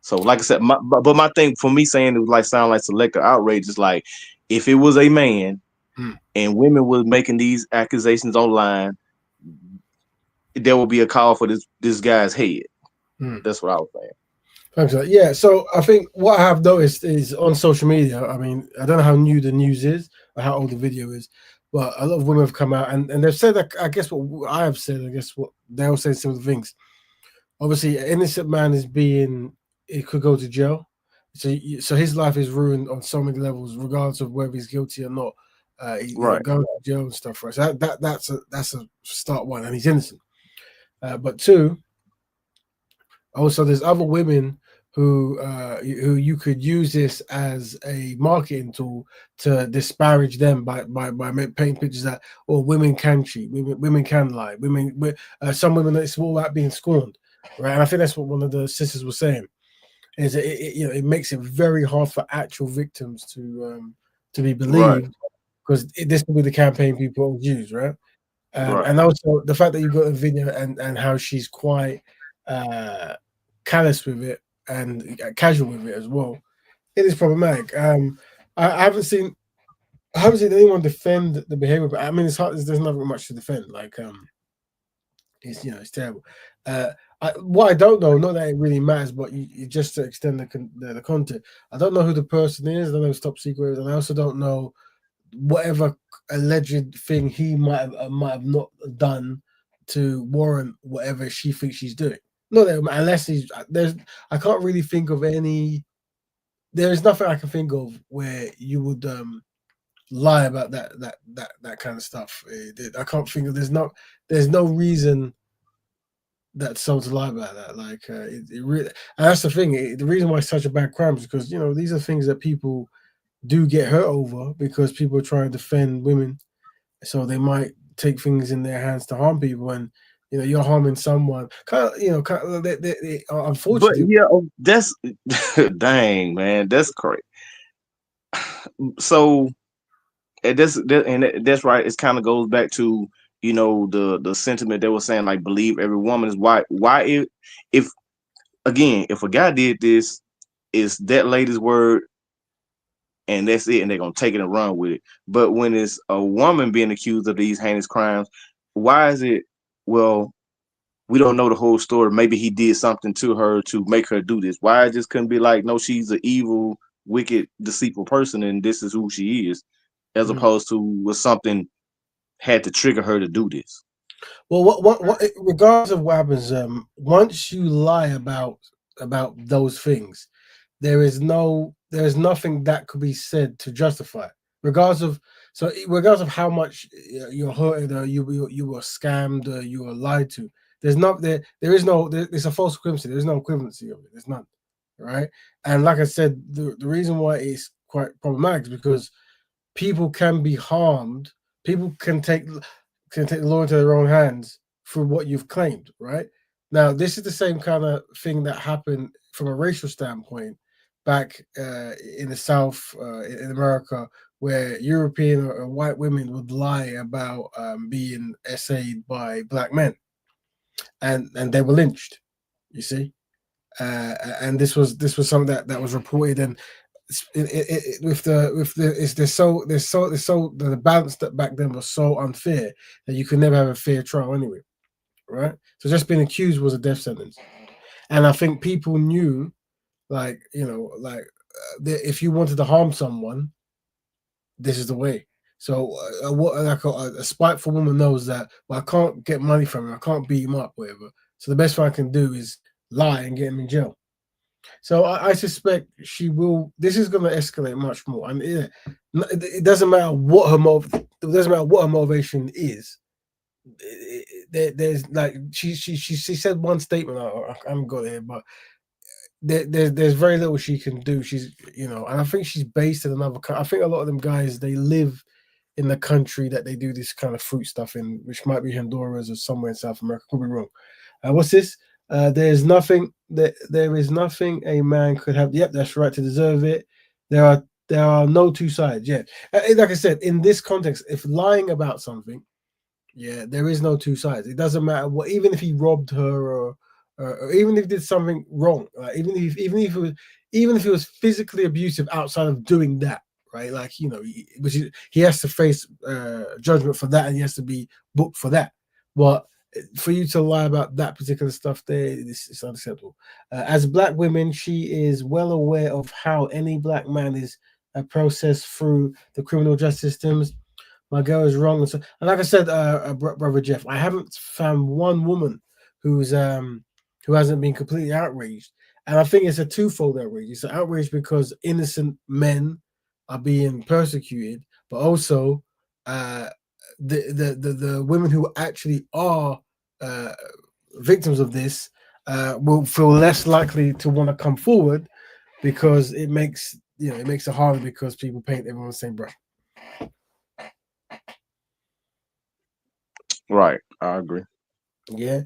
So like I said, but my thing for me saying it was like sound like selective outrage is like, if it was a man and women were making these accusations online, there will be a call for this guy's head. That's what I was saying. Thanks. Yeah, so I think what I have noticed is on social media, I mean, I don't know how new the news is or how old the video is, but a lot of women have come out and they've said that, I guess what I have said, I guess what they all say similar things. Obviously, an innocent man he could go to jail. So his life is ruined on so many levels, regardless of whether he's guilty or not. Right. Going to jail and stuff, right? So that's a start one, and he's innocent. But two, also there's other women who you could use this as a marketing tool to disparage them by painting pictures that women can cheat, women can lie, some women, it's all about being scorned, right? And I think that's what one of the sisters was saying, is it makes it very hard for actual victims to be believed, because this will be the campaign people use, right? And also the fact that you got a video and how she's quite callous with it and casual with it as well, it is problematic. I haven't seen anyone defend the behavior, but I mean, it's hard. There's nothing much to defend. Like It's it's terrible. What I don't know, not that it really matters, but just to extend the content, I don't know who the person is. I don't know who's top secret, and I also don't know whatever alleged thing he might have not done to warrant whatever she thinks she's doing. No, unless I can't really think of any. There's nothing I can think of where you would lie about that kind of stuff. I can't think of. There's no reason that someone to lie about that. Like it really, and that's the thing. The reason why it's such a bad crime is because these are things that people do get hurt over because people are trying to defend women, so they might take things in their hands to harm people, and you're harming someone. But Unfortunately, yeah, that's dang man, that's crazy. So and that's right. It kind of goes back to the sentiment they were saying like believe every woman is why if again if a guy did this, it's that lady's word and that's it, and they're gonna take it and run with it. But when it's a woman being accused of these heinous crimes, why is it? Well, we don't know the whole story. Maybe he did something to her to make her do this. Why it just couldn't be like, no, she's an evil, wicked, deceitful person, and this is who she is, as opposed to was something had to trigger her to do this. Well, what regardless of what happens, once you lie about those things, there's nothing that could be said to justify it. Regardless of how much you're hurted, or you were scammed, or you were lied to, there's not there is no it's a false equivalency. There's no equivalency of it. There's none, right? And like I said, the reason why it's quite problematic is because people can be harmed. People can take the law into their own hands for what you've claimed, right? Now, this is the same kind of thing that happened from a racial standpoint back in the South, in America, where European or white women would lie about being essayed by black men, and they were lynched. You see, and this was something that was reported, and the balance that back then was so unfair that you could never have a fair trial anyway, right? So just being accused was a death sentence, and I think people knew, if you wanted to harm someone, this is the way. So a spiteful woman knows that, well, I can't get money from him, I can't beat him up, whatever. So the best thing I can do is lie and get him in jail. So I suspect she will. This is going to escalate much more, and it doesn't matter what her motivation is. There's like she said one statement. I haven't got it, but there's very little she can do. She's and I think she's based in another country. I think a lot of them guys, they live in the country that they do this kind of fruit stuff in, which might be Honduras or somewhere in South America. Could be wrong. What's this? There is nothing a man could have. Yep, that's right, to deserve it. There are no two sides. Yeah, like I said, in this context, if lying about something, yeah, there is no two sides. It doesn't matter what, even if he robbed her or even if he did something wrong, even if he was physically abusive outside of doing that, right? Like he has to face judgment for that, and he has to be booked for that. But for you to lie about that particular stuff there, it's unacceptable. As black women, she is well aware of how any black man is processed through the criminal justice systems. My girl is wrong. And like I said, brother Jeff, I haven't found one woman who hasn't been completely outraged. And I think it's a twofold outrage. It's an outrage because innocent men are being persecuted, but also the women who actually are victims of this will feel less likely to want to come forward, because it makes it harder because people paint everyone the same brush. Right, I agree. Yeah.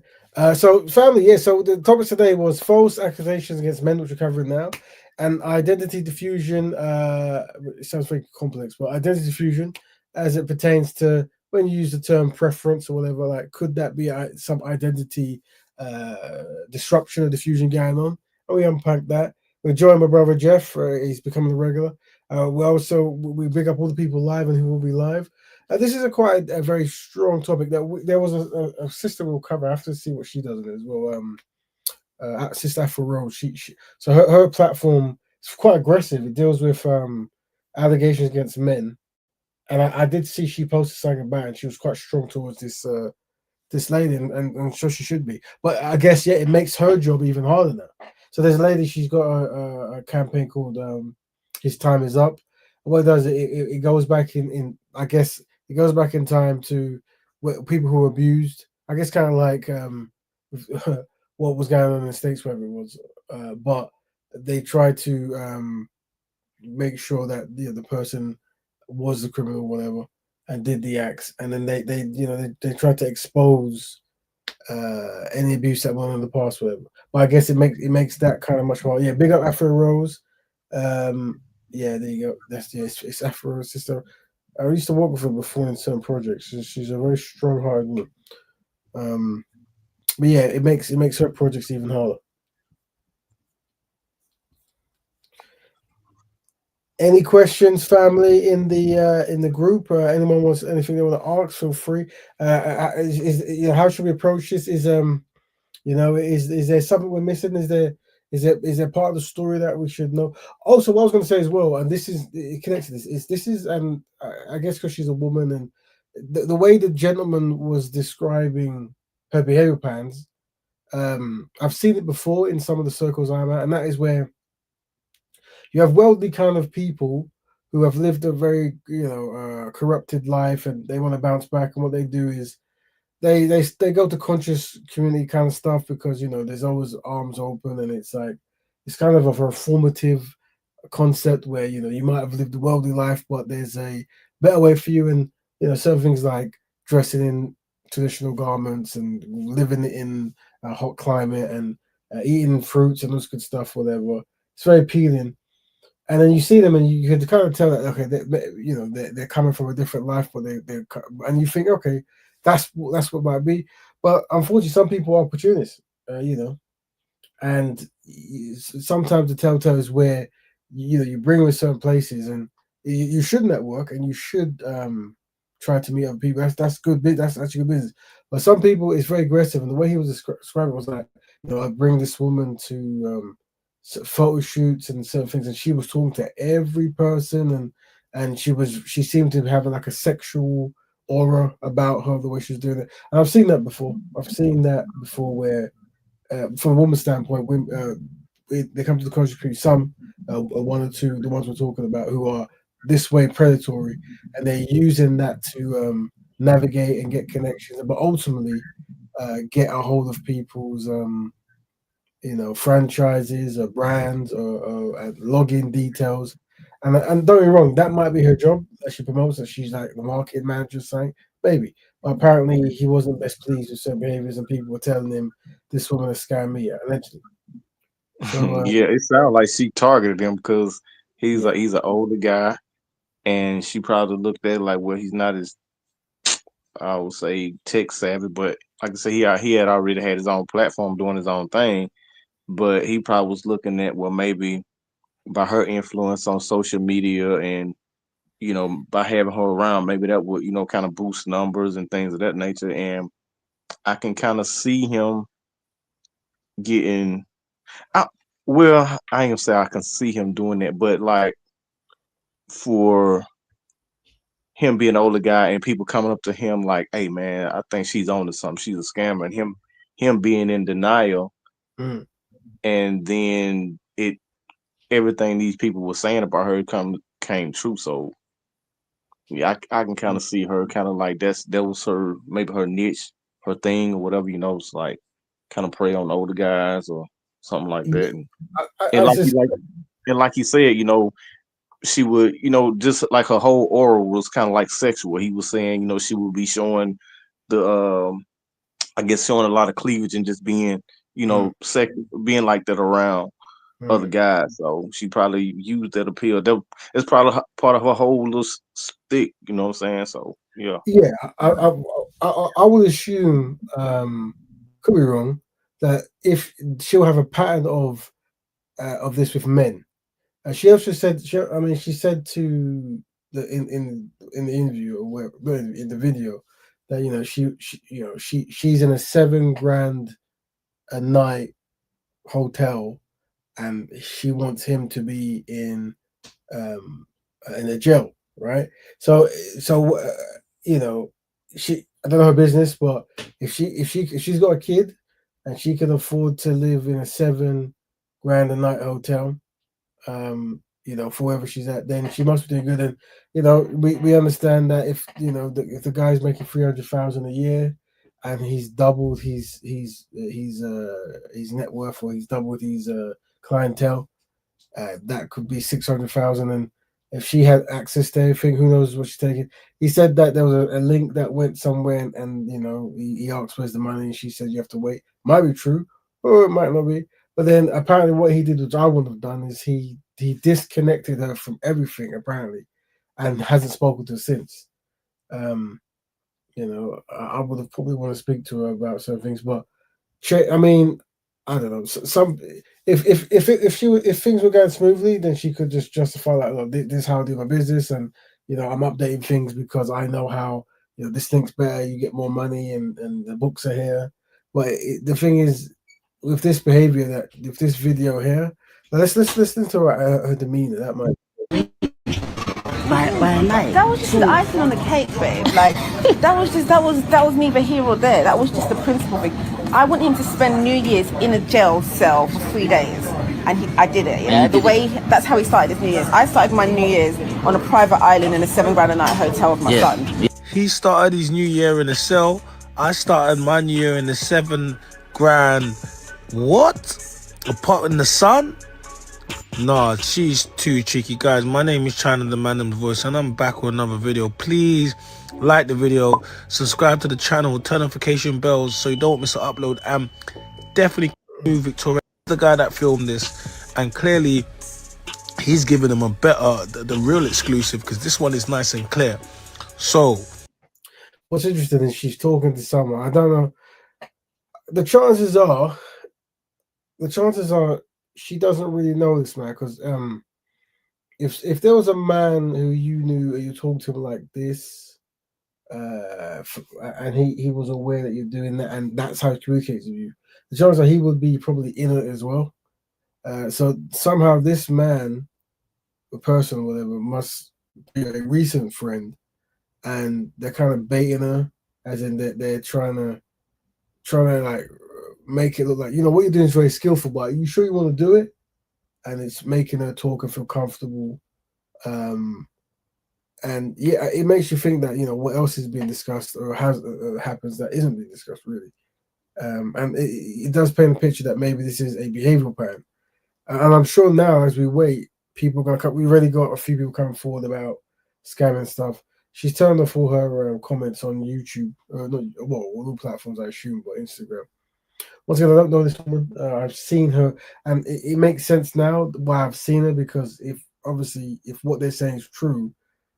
So family, yeah. So the topic today was false accusations against men, which we're covering now, and identity diffusion. It sounds very complex, but identity diffusion, as it pertains to when you use the term preference or whatever, like could that be some identity disruption or diffusion going on? And we unpack that. We're joined by brother Jeff. He's becoming a regular. We big up all the people live and who will be live. This is a very strong topic. There was a sister we'll cover. I have to see what she does in it as well. Sister Afro Rose. So her platform is quite aggressive. It deals with allegations against men, and I did see she posted something about it, and she was quite strong towards this lady, and sure she should be. But I guess it makes her job even harder now. So there's a lady. She's got a campaign called "His Time Is Up." What it does, it goes back in I guess it goes back in time to people who were abused. I guess kind of like what was going on in the States, wherever it was. But they tried to make sure that the person was the criminal, or whatever, and did the acts, and then they tried to expose any abuse that went on in the past, whatever. But I guess it makes that kind of much more. Yeah, big up Afro Rose. Yeah, there you go. It's Afro Rose sister. I used to work with her before in certain projects. She's a very strong-hearted woman. But yeah, it makes her projects even harder. Any questions, family, in the group? Anyone wants anything they want to ask? Feel free. How should we approach this? Is there something we're missing? Is there part of the story that we should know? Also, what I was going to say as well, and this is it connects to this is I guess because she's a woman, and the way the gentleman was describing her behavior patterns, I've seen it before in some of the circles I'm at, and that is where you have wealthy kind of people who have lived a very corrupted life, and they want to bounce back, and what they do is they go to conscious community kind of stuff, because there's always arms open, and it's like it's kind of a performative concept where you might have lived a wealthy life, but there's a better way for you, and certain things like dressing in traditional garments and living in a hot climate, and eating fruits and those good stuff, whatever. It's very appealing, and then you see them, and you can kind of tell that okay, they're coming from a different life, but and you think okay, that's what might be, but unfortunately, some people are opportunists, and sometimes the telltale is where you bring them to certain places, and you should network, and you should try to meet other people. That's good. That's actually good business. But some people, it's very aggressive, and the way he was describing was like, I bring this woman to photo shoots and certain things, and she was talking to every person, and she seemed to have like a sexual aura about her, the way she was doing it. And I've seen that before. Where from a woman's standpoint, they come to the conscious community. Some, one or two, the ones we're talking about, who are this way predatory, and they're using that to navigate and get connections, but ultimately get a hold of people's, franchises or brands or login details. And don't get me wrong, that might be her job that she promotes, that she's like the marketing manager saying, maybe. But apparently he wasn't best pleased with certain behaviors, and people were telling him this woman has scammed me, allegedly. So Yeah, it sounds like she targeted him because he's an older guy, and she probably looked at it like, well, he's not as, I would say, tech savvy, but like I said, he had already had his own platform doing his own thing, but he probably was looking at, well, maybe by her influence on social media, and by having her around, maybe that would kind of boost numbers and things of that nature. And I can kind of see him getting I, well, I ain't gonna say I can see him doing that, but like for him being an older guy and people coming up to him like, "Hey, man, I think she's on to something. She's a scammer," and him being in denial, Mm. and then everything these people were saying about her came true. So yeah, I can kind of see her kind of like that was her, maybe her niche, her thing or whatever. It's like kind of prey on older guys or something like that. And I like just you said, she would, just like her whole aura was kind of like sexual. He was saying, she would be showing the, I guess, showing a lot of cleavage and just being, sex, being like that around other guys. So she probably used that appeal. It's probably part of her whole little stick. You know what I'm saying? So yeah. Yeah, I would assume, could be wrong, that if she'll have a pattern of this with men. She also said, she said to in the interview or where, in the video, that she's in a $7,000 a night hotel, and she wants him to be in a jail, right? So she, I don't know her business, but if she's got a kid and she can afford to live in a $7,000 a night hotel, for wherever she's at, then she must be doing good. And we understand that if the guy's making 300,000 a year and he's doubled his net worth, or he's doubled his clientele, that could be 600,000. And if she had access to everything, who knows what she's taking? He said that there was a link that went somewhere, and he asked where's the money, and she said you have to wait. Might be true, or it might not be. But then apparently what he did, which I wouldn't have done, is he disconnected her from everything apparently, and hasn't spoken to her since. I would have probably want to speak to her about certain things, but I mean, I don't know. Some if things were going smoothly, then she could just justify like, look, this is how I do my business, and I'm updating things because I know how this thing's better. You get more money, and the books are here. But the thing is, with this behavior, with this video here, let's listen to her demeanor. That might. By night. That was just the icing on the cake, babe. Like that was neither here or there. That was just the principal thing. I want him to spend New Year's in a jail cell for 3 days, and I did it. That's how he started his New Year's. I started my New Year's on a private island in a $7,000 a night hotel with my son. He started his new year in a cell. I started my new year in a $7,000. What? A pot in the sun? Nah, she's too cheeky. Guys, my name is China the Man Voice, and I'm back with another video. Please like the video, subscribe to the channel, turn notification bells so you don't miss an upload, and definitely Victoria, the guy that filmed this, and clearly he's giving them a better, the real exclusive, because this one is nice and clear. So what's interesting is she's talking to someone. I don't know. The chances are she doesn't really know this man, because if there was a man who you knew and you talked to him like this, and he was aware that you're doing that, and that's how he communicates with you, the chances are he would be probably in it as well. So somehow this man, the person, or whatever, must be a recent friend, and they're kind of baiting her, as in they're trying to like make it look like what you're doing is very skillful, but are you sure you want to do it? And it's making her talk and feel comfortable. And yeah, it makes you think that what else is being discussed or has happens that isn't being discussed really. And it does paint a picture that maybe this is a behavioral pattern. And I'm sure now, as we wait, people are going to come. We've already got a few people coming forward about scamming stuff. She's turned off all her comments on YouTube, all platforms, I assume, but Instagram. Once again, I don't know this woman. I've seen her, and it makes sense now why I've seen her, because if what they're saying is true,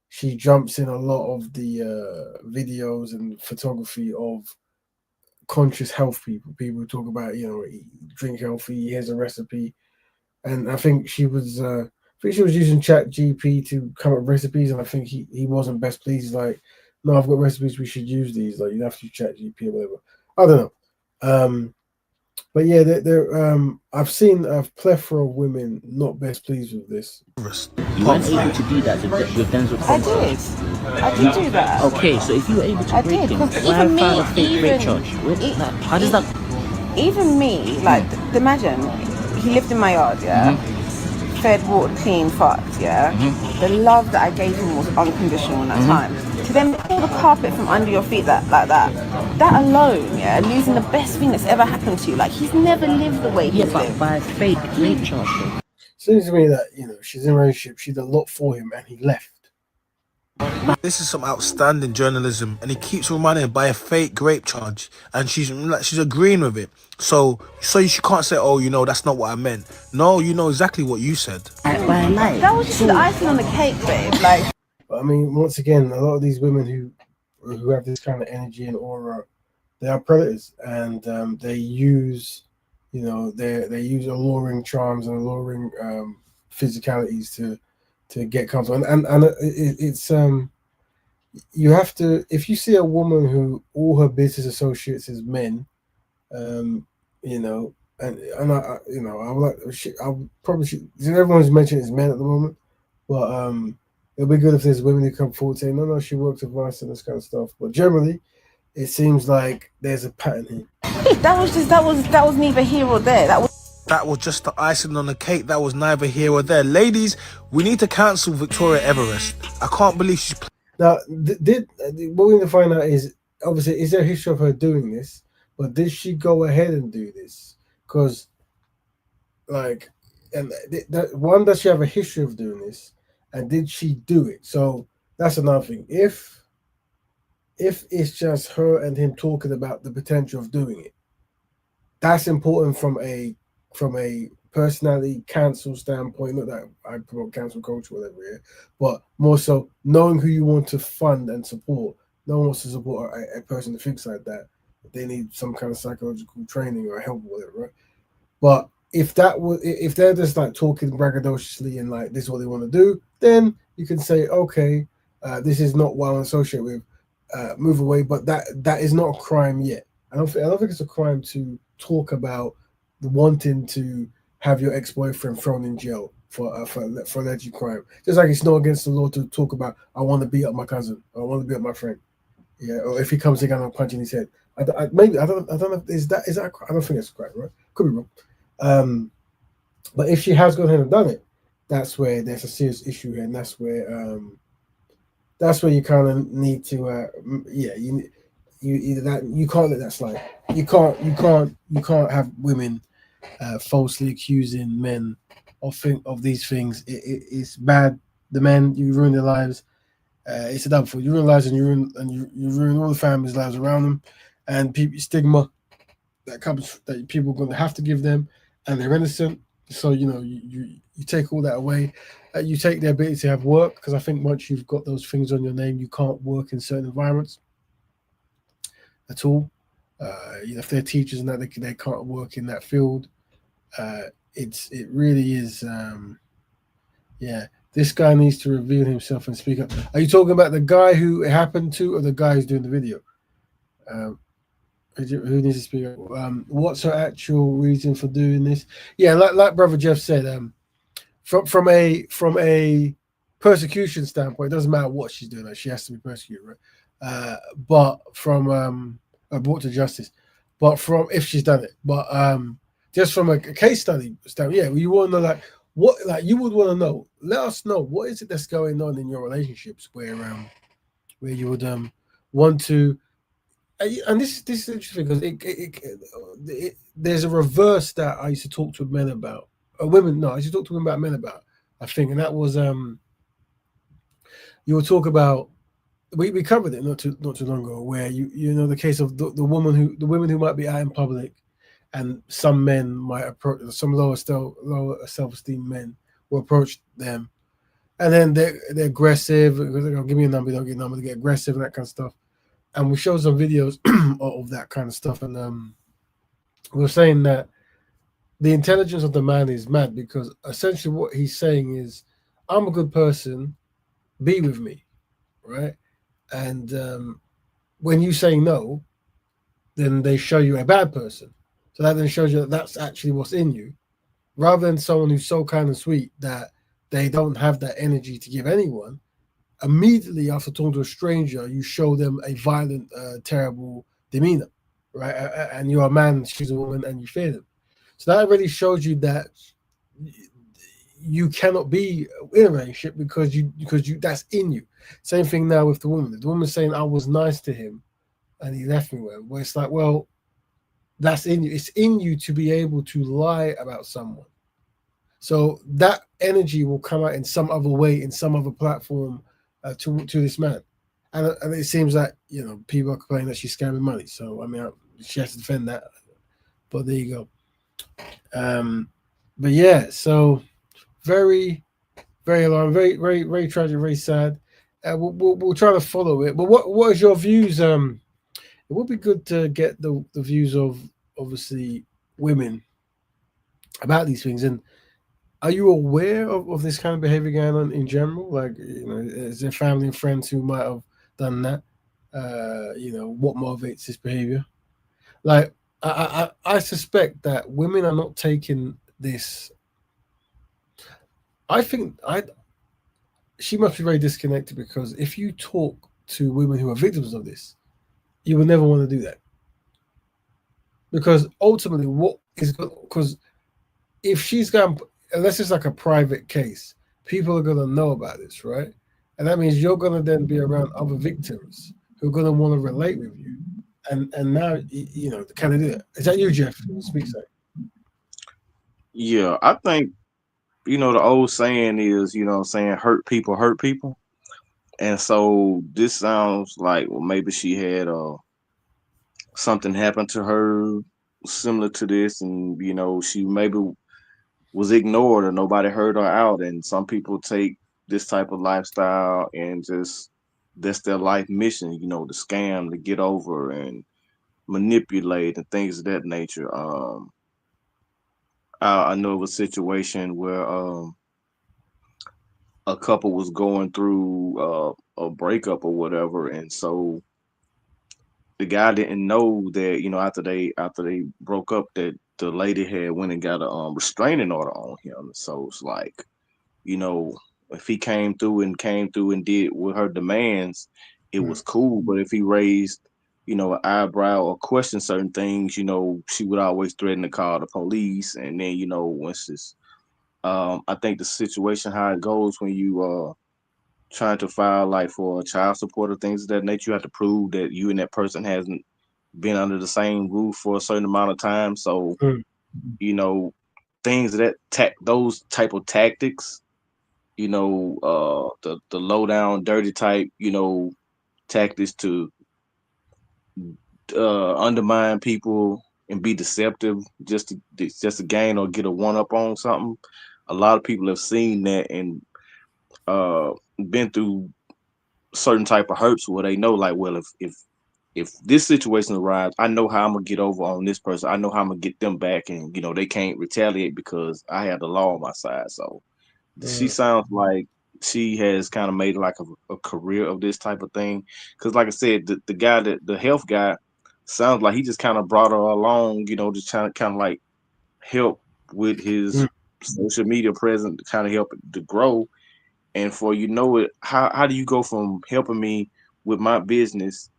she jumps in a lot of the videos and photography of conscious health people who talk about drink healthy, here's a recipe. And I think she was using Chat GP to come up with recipes, and I think he wasn't best pleased. He's like, no, I've got recipes, we should use these, like you have to use Chat GP or whatever. I don't know. But yeah, I've seen a plethora of women not best pleased with this. You weren't able to do that with Denzel. I did do that. Okay, so if you were able to break him, why have found a fake rape charge? How does that? Even me, like, imagine he lived in my yard, fed, watered, clean, fucked, The love that I gave him was unconditional in that time. To then pull the carpet from under your feet that alone, losing the best thing that's ever happened to you. Like, he's never lived the way he's lived. By a fake rape charge. Seems to me that she's in a relationship, she did a lot for him, and he left. This is some outstanding journalism, and he keeps reminding her by a fake rape charge, and she's agreeing with it. So she can't say, oh, that's not what I meant. No, you know exactly what you said. By night. That was just the icing on the cake, babe. Like, I mean, once again, a lot of these women who have this kind of energy and aura, they are predators, and they use they use alluring charms and alluring physicalities to get comfortable. And it's you have to, if you see a woman who all her business associates is men, you know, and I you know, I would like, I would probably everyone's mentioning it's men at the moment, but it'll be good if there's women who come forward saying, no, she works with us and this kind of stuff. But generally, it seems like there's a pattern here. That was neither here or there. That was just the icing on the cake. That was neither here or there. Ladies, we need to cancel Victoria Everest. I can't believe she's... Now, what we need to find out is, obviously, is there a history of her doing this? But did she go ahead and do this? Because, like, and one, does she have a history of doing this? And did she do it? So that's another thing. If it's just her and him talking about the potential of doing it, that's important from a personality cancel standpoint. Not that I promote cancel culture, whatever, yeah, but more so knowing who you want to fund and support. No one wants to support a person that thinks like that. They need some kind of psychological training or help or whatever, right? But if they're just like talking braggadociously and like this is what they want to do, then you can say, okay, this is not what I associate with. Move away. But that is not a crime yet. I don't think it's a crime to talk about the wanting to have your ex-boyfriend thrown in jail for alleged crime. Just like it's not against the law to talk about, I want to beat up my cousin, or I want to beat up my friend. Yeah, or if he comes in and I'm punching his head. I don't know. Is that a crime? I don't think it's a crime, right? Could be wrong. But if she has gone ahead and done it, that's where there's a serious issue here, and that's where you kind of need to you can't let that slide. You can't have women falsely accusing men of these things. It's bad. The men, you ruin their lives. It's a downfall. You ruin lives, and you ruin all the families' lives around them, and stigma that comes that people are going to have to give them, and they're innocent. So you take all that away. You take their ability to have work, because I think once you've got those things on your name, you can't work in certain environments at all. If they're teachers and that, they can't work in that field. It really is. This guy needs to reveal himself and speak up. Are you talking about the guy who it happened to, or the guy who's doing the video? Who needs to speak up? What's her actual reason for doing this? Yeah, like Brother Jeff said, from a persecution standpoint, it doesn't matter what she's doing. Like, she has to be persecuted, right? But from brought to justice. But from if she's done it, but just from a case study standpoint, you want to know you would want to know. Let us know what is it that's going on in your relationships where you would want to. And this is interesting because there's a reverse that I used to talk to men about. Women, no, I used to talk to women about men about. I think, and that was you were talking about. We covered it not too long ago, where you know the case of the women who might be out in public, and some men might approach, some lower self-esteem men will approach them, and then they're aggressive because they go, give me a number, don't get a number, they get aggressive and that kind of stuff. And we showed some videos of that kind of stuff, and we were saying that the intelligence of the man is mad, because essentially what he's saying is, I'm a good person, be with me, right? And when you say no, then they show you a bad person. So that then shows you that that's actually what's in you, rather than someone who's so kind and sweet that they don't have that energy to give anyone. Immediately after talking to a stranger, you show them a violent, terrible demeanor, right? And you're a man, she's a woman, and you fear them. So that really shows you that you cannot be in a relationship because you that's in you. Same thing now with the woman. The woman's saying, I was nice to him and he left me with. Where it's like, well, that's in you. It's in you to be able to lie about someone. So that energy will come out in some other way, in some other platform to this man. And it seems like, people are complaining that she's scamming money. So, I mean, she has to defend that. But there you go. But yeah, so very, very alarming, very, very, very tragic, very sad. We'll try to follow it. But what is your views? It would be good to get the views of, obviously, women about these things. And Are you aware of this kind of behavior going on in general? Like, is there family and friends who might have done that? What motivates this behavior? Like, I suspect that women are not taking this. I think she must be very disconnected, because if you talk to women who are victims of this, you will never want to do that, because ultimately, because if she's going, unless it's like a private case, people are going to know about this, right? And that means you're going to then be around other victims who are going to want to relate with you, and now kind of do that. Is that you, Jeff? Speak, say. Yeah, I think the old saying is, saying hurt people. And so this sounds like, well, maybe she had something happen to her similar to this, and she maybe was ignored or nobody heard her out. And some people take this type of lifestyle and just that's their life mission, to scam, to get over and manipulate and things of that nature. I know of a situation where a couple was going through a breakup or whatever, and so the guy didn't know that after they broke up, that the lady had went and got a restraining order on him. So it's like, if he came through and did with her demands, it was cool. But if he raised an eyebrow or questioned certain things, she would always threaten to call the police. And then once it's I think the situation, how it goes when you trying to file like for child support or things of that nature, you have to prove that you and that person hasn't been under the same roof for a certain amount of time. So, things of those type of tactics, the low down, dirty type, tactics to undermine people and be deceptive just to gain or get a one up on something. A lot of people have seen that and been through certain type of hurts where they know, like, well, if this situation arrives, I know how I'm gonna get over on this person. I know how I'm gonna get them back, and they can't retaliate because I have the law on my side. So she sounds like she has kind of made like a career of this type of thing. Because, like I said, the guy, the health guy, sounds like he just kind of brought her along, just trying to kind of like help with his social media presence, to kind of help it to grow. And for it, how do you go from helping me with my business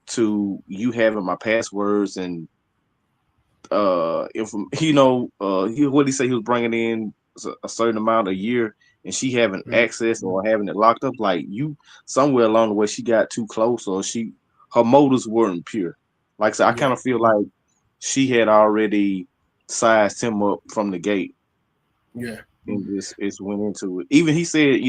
to you having my passwords and what he say he was bringing in a certain amount a year, and she having access or having it locked up? Like, you somewhere along the way she got too close, or her motives weren't pure. Like I said, I kind of feel like she had already sized him up from the gate. Yeah. And just went into it. Even he said,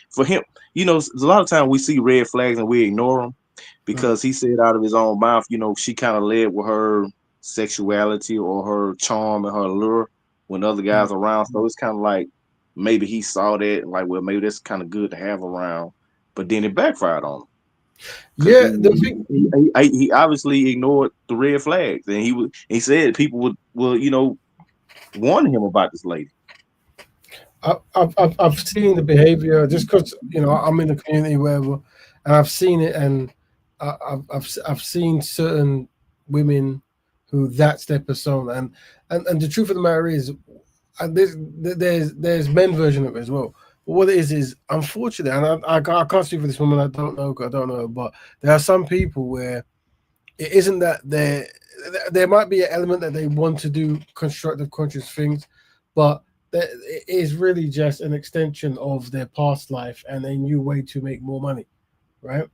for him, a lot of times we see red flags and we ignore them, because he said out of his own mouth, she kind of led with her sexuality or her charm and her allure when other guys around. So it's kind of like maybe he saw that and like, well, maybe that's kind of good to have around, but then it backfired on him. Yeah, he obviously ignored the red flags, and he said people would warning him about this lady. I've seen the behavior, just because I'm in the community, wherever, and I've seen it, and I've seen certain women who that's their persona, and the truth of the matter is, there's men version of it as well. But what it is unfortunate, and I can't speak for this woman. I don't know, but there are some people where it isn't that there might be an element that they want to do constructive, conscious things, but it is really just an extension of their past life and a new way to make more money, right?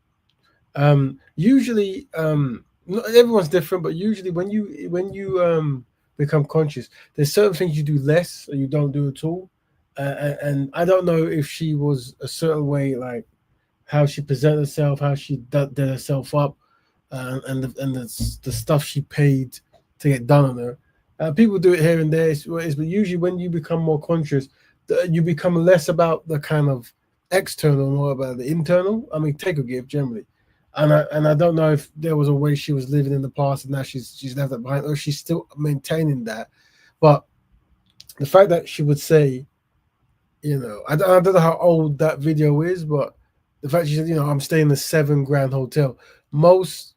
Usually, not everyone's different, but usually when you become conscious, there's certain things you do less or you don't do at all. And I don't know if she was a certain way, like how she presented herself, how she did herself up, and the stuff she paid to get done on her. People do it here and there, but usually when you become more conscious, you become less about the kind of external, more about the internal. I mean, take or give generally. And I don't know if there was a way she was living in the past and now she's left that behind, or she's still maintaining that. But the fact that she would say, I don't know how old that video is, but the fact she said, I'm staying in the $7,000 hotel. Most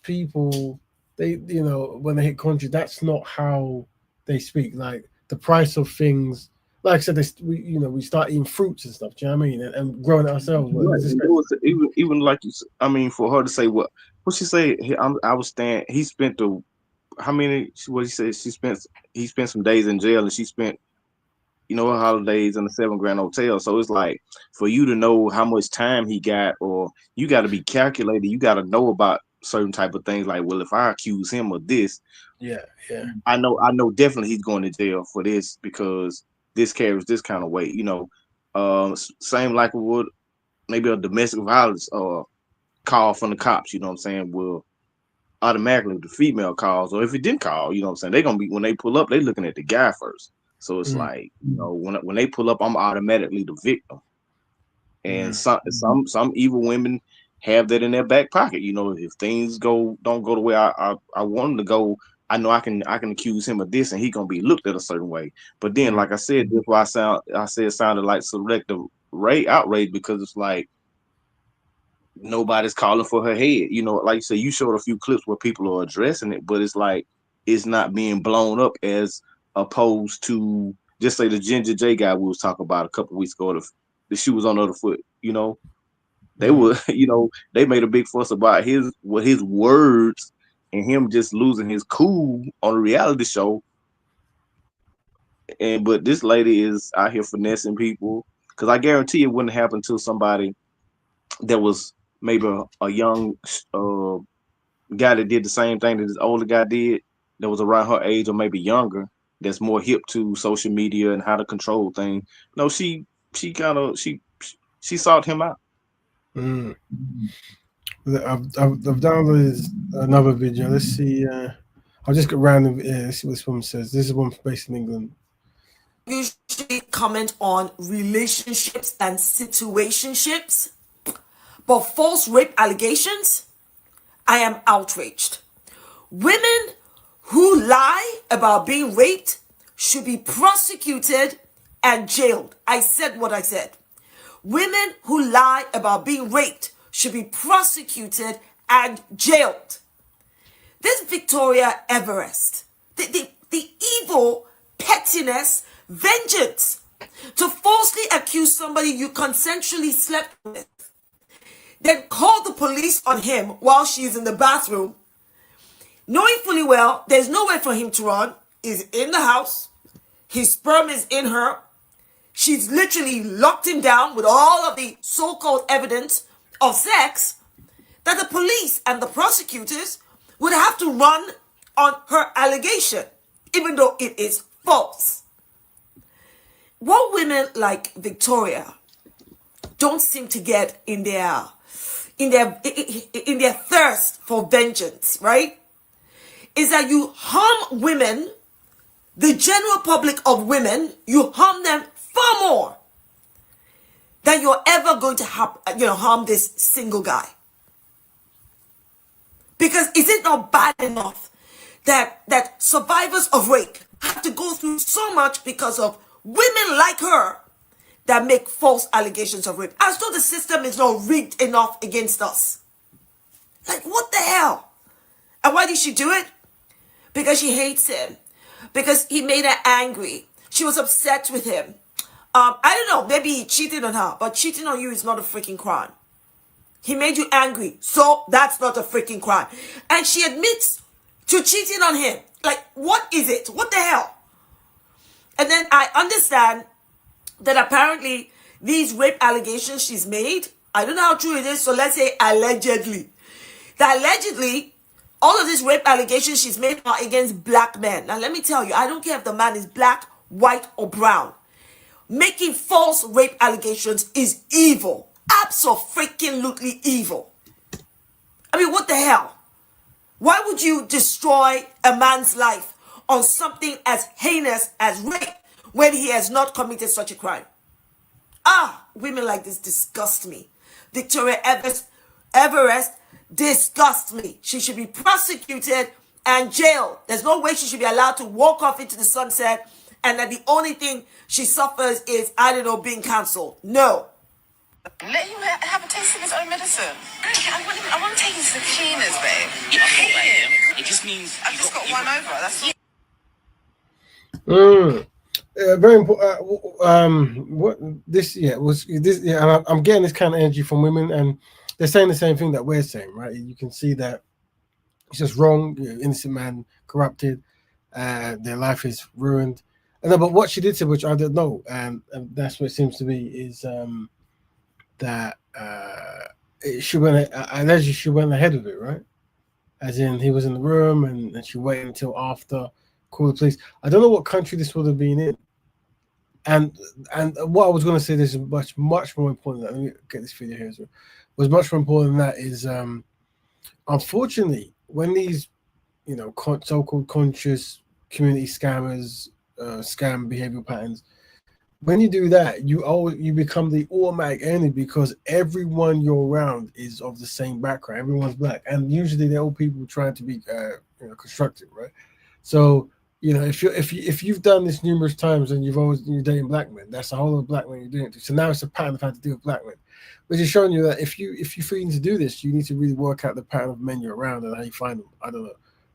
people, they, when they hit country, that's not how they speak. Like the price of things, like I said, we start eating fruits and stuff. Do you know what I mean? And growing it ourselves. But Right. it's just And there was even like I mean, for her to say what she say, I was staying. He spent the how many? What he said? He spent some days in jail, and she spent her holidays in the $7,000 hotel. So it's like for you to know how much time he got, or you got to be calculated. You got to know about certain type of things. Like, well, if I accuse him of this, yeah. I know definitely he's going to jail for this because this carries this kind of weight. Same like it would maybe a domestic violence call from the cops. You know what I'm saying? Will automatically the female calls, or if it didn't call, you know what I'm saying, they're gonna be when they pull up, they looking at the guy first. So it's like, when they pull up, I'm automatically the victim. And some evil women have that in their back pocket. If things don't go the way I want them to go, I know I can accuse him of this, and he gonna be looked at a certain way. But then, like I said, that's why I said it sounded like selective outrage, because it's like nobody's calling for her head. Like you said, you showed a few clips where people are addressing it, but it's like it's not being blown up as opposed to just say the Ginger J guy we was talking about a couple weeks ago. The shoe was on the other foot. They were, they made a big fuss about his words and him just losing his cool on a reality show. But this lady is out here finessing people, because I guarantee it wouldn't happen to somebody that was maybe a young guy that did the same thing that this older guy did, that was around her age or maybe younger, that's more hip to social media and how to control things. No, she sought him out. I've downloaded another video. Let's see. I'll just get random. Let's see what this woman says. This is one based in England. Usually comment on relationships and situationships, but false rape allegations, I am outraged. Women who lie about being raped should be prosecuted and jailed. I said what I said. Women who lie about being raped should be prosecuted and jailed. This Victoria Everest, the evil pettiness, vengeance, to falsely accuse somebody you consensually slept with, then call the police on him while she's in the bathroom, knowing fully well there's nowhere for him to run. He's in the house, his sperm is in her, she's literally locked him down with all of the so-called evidence of sex, that the police and the prosecutors would have to run on her allegation, even though it is false. What women like Victoria don't seem to get in their thirst for vengeance, right, is that you harm women, the general public of women, you harm them far more than you're ever going to harm this single guy. Because is it not bad enough that survivors of rape have to go through so much because of women like her that make false allegations of rape, as though the system is not rigged enough against us? Like, what the hell? And why did she do it? Because she hates him. Because he made her angry. She was upset with him. I don't know, maybe he cheated on her, but cheating on you is not a freaking crime. He made you angry, so that's not a freaking crime. And she admits to cheating on him. Like, what is it? What the hell? And then I understand that apparently these rape allegations she's made, I don't know how true it is, so let's say allegedly. That allegedly, all of these rape allegations she's made are against black men. Now let me tell you, I don't care if the man is black, white, or brown. Making false rape allegations is evil. Abso-freaking-lutely evil. I mean, what the hell? Why would you destroy a man's life on something as heinous as rape when he has not committed such a crime? Women like this disgust me. Victoria Everest disgusts me. She should be prosecuted and jailed. There's no way she should be allowed to walk off into the sunset and that the only thing she suffers is, I don't know, being cancelled. No. Let him have a taste of his own medicine. I want to take him to the cleaners, babe. You hate him. It just means I've just got one over. That's Very important. What this? Yeah, was this? Yeah, and I'm getting this kind of energy from women, and they're saying the same thing that we're saying, right? You can see that it's just wrong. Innocent man corrupted. Their life is ruined. And then, but what she did say, which I don't know, and that's what it seems to be, is that she went. Allegedly, she went ahead of it, right? As in, he was in the room, and she waited until after, called the police. I don't know what country this would have been in. And what I was going to say, this is much more important. Let me get this video here as well. Was much more important than that is, unfortunately, when these, so-called conscious community scammers scam behavioral patterns, when you do that, you become the automatic enemy because everyone you're around is of the same background. Everyone's black, and usually they're all people trying to be constructive, right? So if you've done this numerous times and you're dating black men, that's a whole lot of black men you're doing it to. So now it's a pattern of how to deal with black men, which is showing you that if you feel you need to do this, you need to really work out the pattern of men you're around and how you find them. I don't know,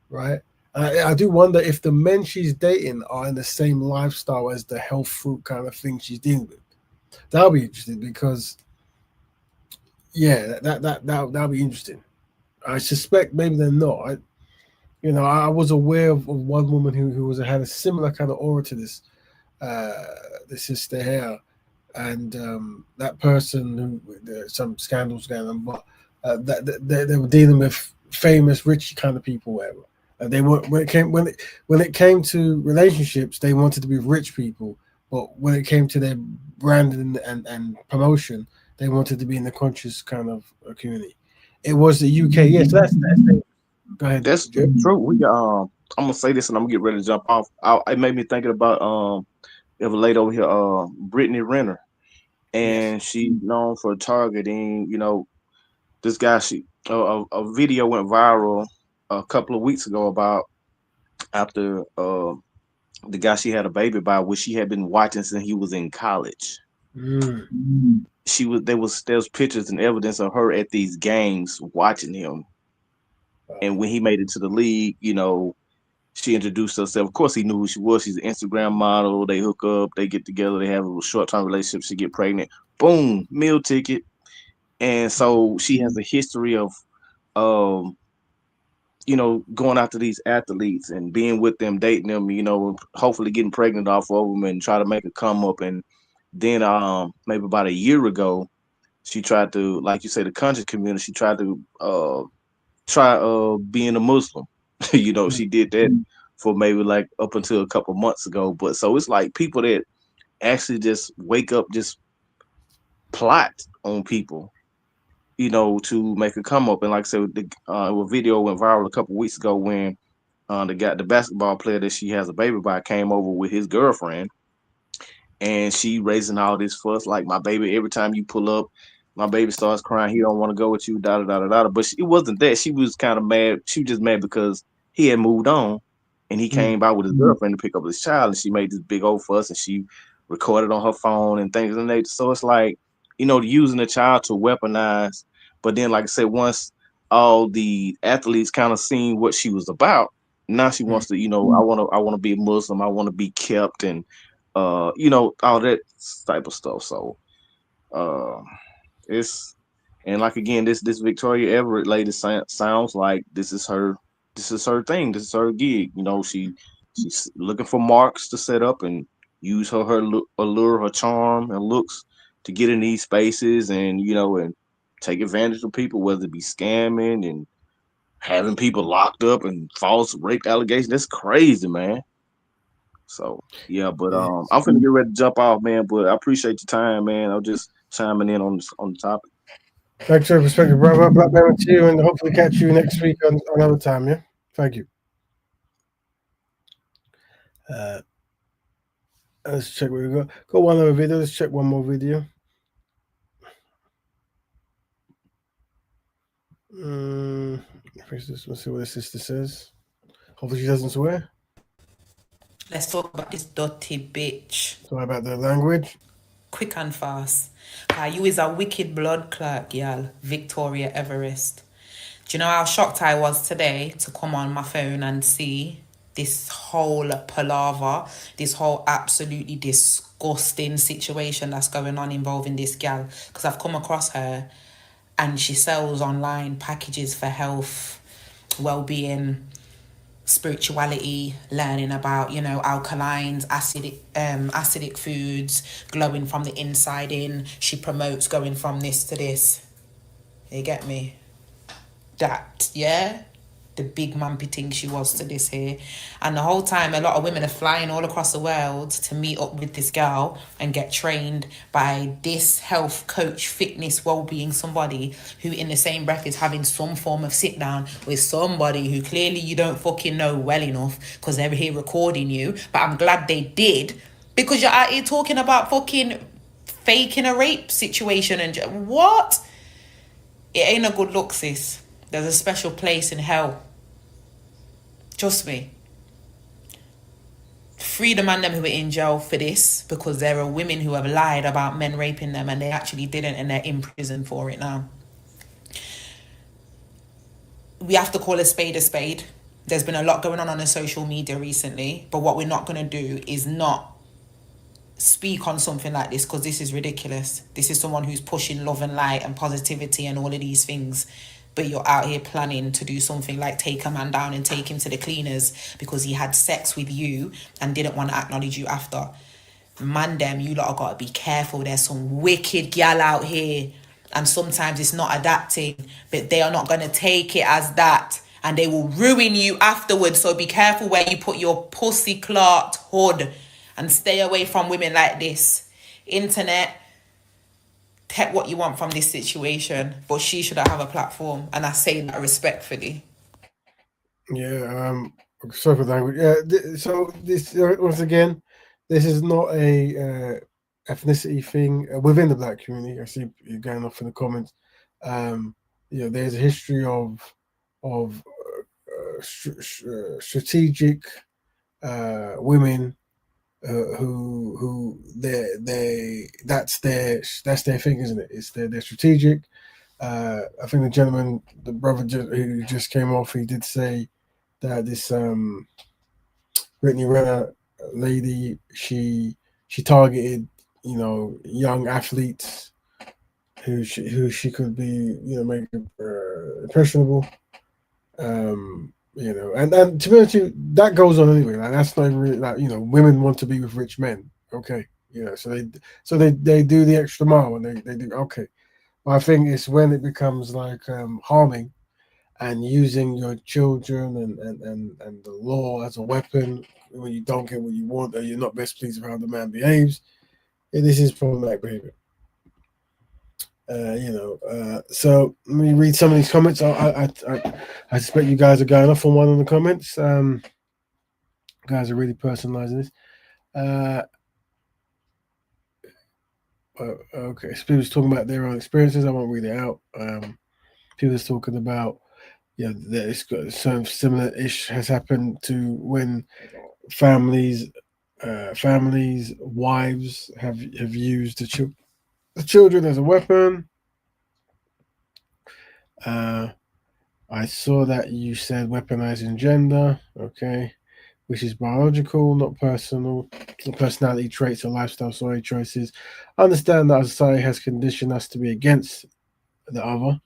right? I do wonder if the men she's dating are in the same lifestyle as the health fruit kind of thing she's dealing with. That'll be interesting because, yeah, that'll be interesting. I suspect maybe they're not. I was aware of one woman who had a similar kind of aura to this sister here, and that person who some scandals going on, but that they were dealing with famous, rich kind of people, whatever. They were when it came to relationships, they wanted to be rich people, but when it came to their branding and promotion, they wanted to be in the conscious kind of community. It was the UK, yes. So that's go ahead. That's true. We I'm gonna say this and I'm gonna get ready to jump off. It made me thinking about of a lady over here, Brittany Renner, and she's known for targeting. This guy. A video went viral a couple of weeks ago about after the guy she had a baby by, which she had been watching since he was in college. There was pictures and evidence of her at these games watching him. And when he made it to the league, she introduced herself. Of course, he knew who she was. She's an Instagram model. They hook up, they get together, they have a short-term relationship. She get pregnant. Boom, meal ticket. And so she has a history of, going after these athletes and being with them, dating them, hopefully getting pregnant off of them and try to make a come up. And then maybe about a year ago, she tried to, like you say, the conscious community, she tried to being a Muslim. She did that for maybe like up until a couple months ago. But so it's like people that actually just wake up, just plot on people, to make a come up. And like I said, the video went viral a couple weeks ago when the basketball player that she has a baby by came over with his girlfriend, and she raising all this fuss like, my baby, every time you pull up, my baby starts crying. He don't want to go with you, da da da da da. But it wasn't that. She was kind of mad. She was just mad because he had moved on, and he came by with his girlfriend to pick up his child, and she made this big old fuss, and she recorded on her phone and things of that nature. So it's like, using the child to weaponize. But then, like I said, once all the athletes kind of seen what she was about, now she wants to, I want to be a Muslim. I want to be kept, and all that type of stuff. So it's, and like again, this Victoria Everett lady sounds like this is her thing. This is her gig. She's looking for marks to set up and use her allure, her charm and looks to get in these spaces and and take advantage of people, whether it be scamming and having people locked up and false rape allegations. That's crazy, man. So yeah, but I'm finna get ready to jump off, man. But I appreciate your time, man. I'm just chiming in on the topic. Thanks for your perspective, brother. Black Betterment to you, and hopefully catch you next week on another time. Yeah, thank you. Let's check where we go. Got one other video. Let's check one more video. Let's see what the sister says. Hopefully she doesn't swear. Let's talk about this dirty bitch. Sorry about the language. Quick and fast. You is a wicked blood clot, girl. Victoria Everest. Do you know how shocked I was today to come on my phone and see this whole palaver, this whole absolutely disgusting situation that's going on involving this gal? Because I've come across her and she sells online packages for health, well-being, spirituality, learning about, you know, alkalines, acidic foods, glowing from the inside in. She promotes going from this to this. You get me? That, yeah? The big mumpy thing she was to this here. And the whole time, a lot of women are flying all across the world to meet up with this girl and get trained by this health coach, fitness, well-being, somebody who in the same breath is having some form of sit down with somebody who clearly you don't fucking know well enough because they're here recording you. But I'm glad they did, because you're out here talking about fucking faking a rape situation and what? It ain't a good look, sis. There's a special place in hell. Trust me. Free the man them who are in jail for this, because there are women who have lied about men raping them and they actually didn't, and they're in prison for it now. We have to call a spade a spade. There's been a lot going on the social media recently, but what we're not going to do is not speak on something like this, because this is ridiculous. This is someone who's pushing love and light and positivity and all of these things, but you're out here planning to do something like take a man down and take him to the cleaners because he had sex with you and didn't want to acknowledge you after. Man, them, you lot have got to be careful. There's some wicked gal out here, and sometimes it's not adapting, but they are not going to take it as that, and they will ruin you afterwards. So be careful where you put your pussy clot hood, and stay away from women like this. Internet, take what you want from this situation, but she should have a platform, and I say that respectfully. Yeah, sorry for the language. Yeah, so this once again, this is not a ethnicity thing within the black community. I see you going off in the comments. You know, there's a history of strategic women who that's their thing, isn't it? It's they're strategic. I think the gentleman, the brother who just came off, he did say that this Brittany Renner lady, she targeted, you know, young athletes who she could be, you know, make impressionable. You know, and to be honest with you, that goes on anyway. Like, that's not even really, like, you know, women want to be with rich men. Okay, you know, so they do the extra mile, and they do okay. But I think it's when it becomes like harming and using your children and the law as a weapon when you don't get what you want, or you're not best pleased with how the man behaves. This is problematic behavior. So let me read some of these comments. I suspect you guys are going off on one of the comments. Guys are really personalizing this. Okay, so people's talking about their own experiences. I won't read it out. People's talking about, yeah, that it's got some similar ish has happened to when families, wives have used the children as a weapon. I saw that you said weaponizing gender, okay, which is biological, not personal. Personality traits or lifestyle choices. I understand that our society has conditioned us to be against the other.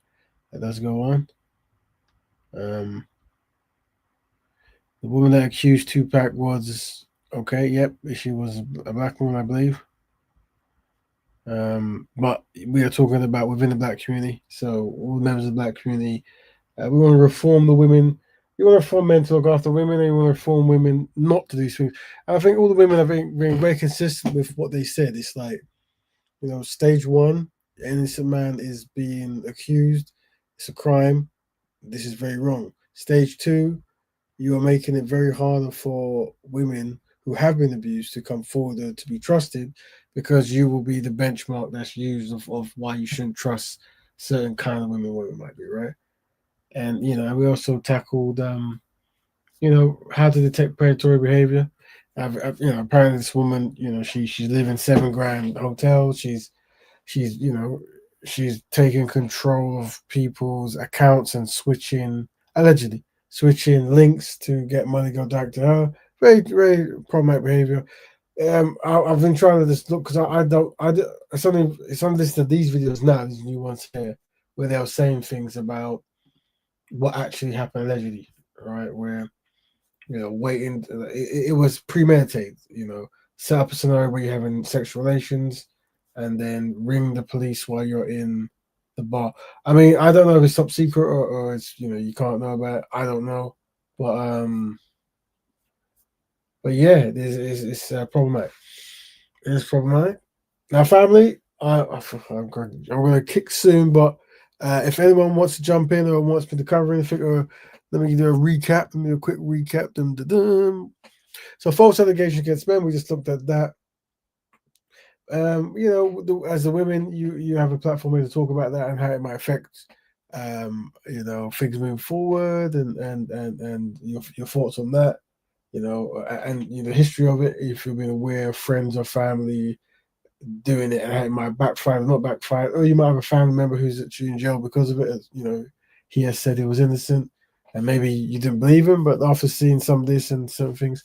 That does go on. The woman that accused Tupac was okay. Yep, she was a black woman, I believe. But we are talking about within the black community. So all members of the black community, we want to reform the women. You want to reform men to look after women, and you want to reform women not to do things. And I think all the women have been very consistent with what they said. It's like, you know, stage one, an innocent man is being accused. It's a crime. This is very wrong. Stage two, you are making it very harder for women who have been abused to come forward and to be trusted, because you will be the benchmark that's used of why you shouldn't trust certain kind of women, what it might be, right? And, you know, we also tackled, you know, how to detect predatory behavior. Apparently this woman, she's living $7,000 hotels. She's she's taking control of people's accounts and allegedly switching links to get money go back to her. Very, very problematic behavior. I've been trying to just look because it's only listening to these videos now, these new ones here, where they were saying things about what actually happened allegedly, right? Where waiting, it was premeditated. Set up a scenario where you're having sexual relations, and then ring the police while you're in the bar. I mean, I don't know if it's top secret or it's you can't know about it. I don't know, but yeah, it's problematic. It is problematic. Now, family, I'm going to kick soon, but if anyone wants to jump in or wants me to cover anything, or let me do a recap. Let me do a quick recap. Dum, dum, dum. So, false allegations against men. We just looked at that. As the women, you have a platform here to talk about that and how it might affect, things moving forward, and your thoughts on that. And the history of it. If you've been aware of friends or family doing it and how it might backfire or not backfire, or you might have a family member who's actually in jail because of it. He has said he was innocent, and maybe you didn't believe him, but after seeing some of this and some things,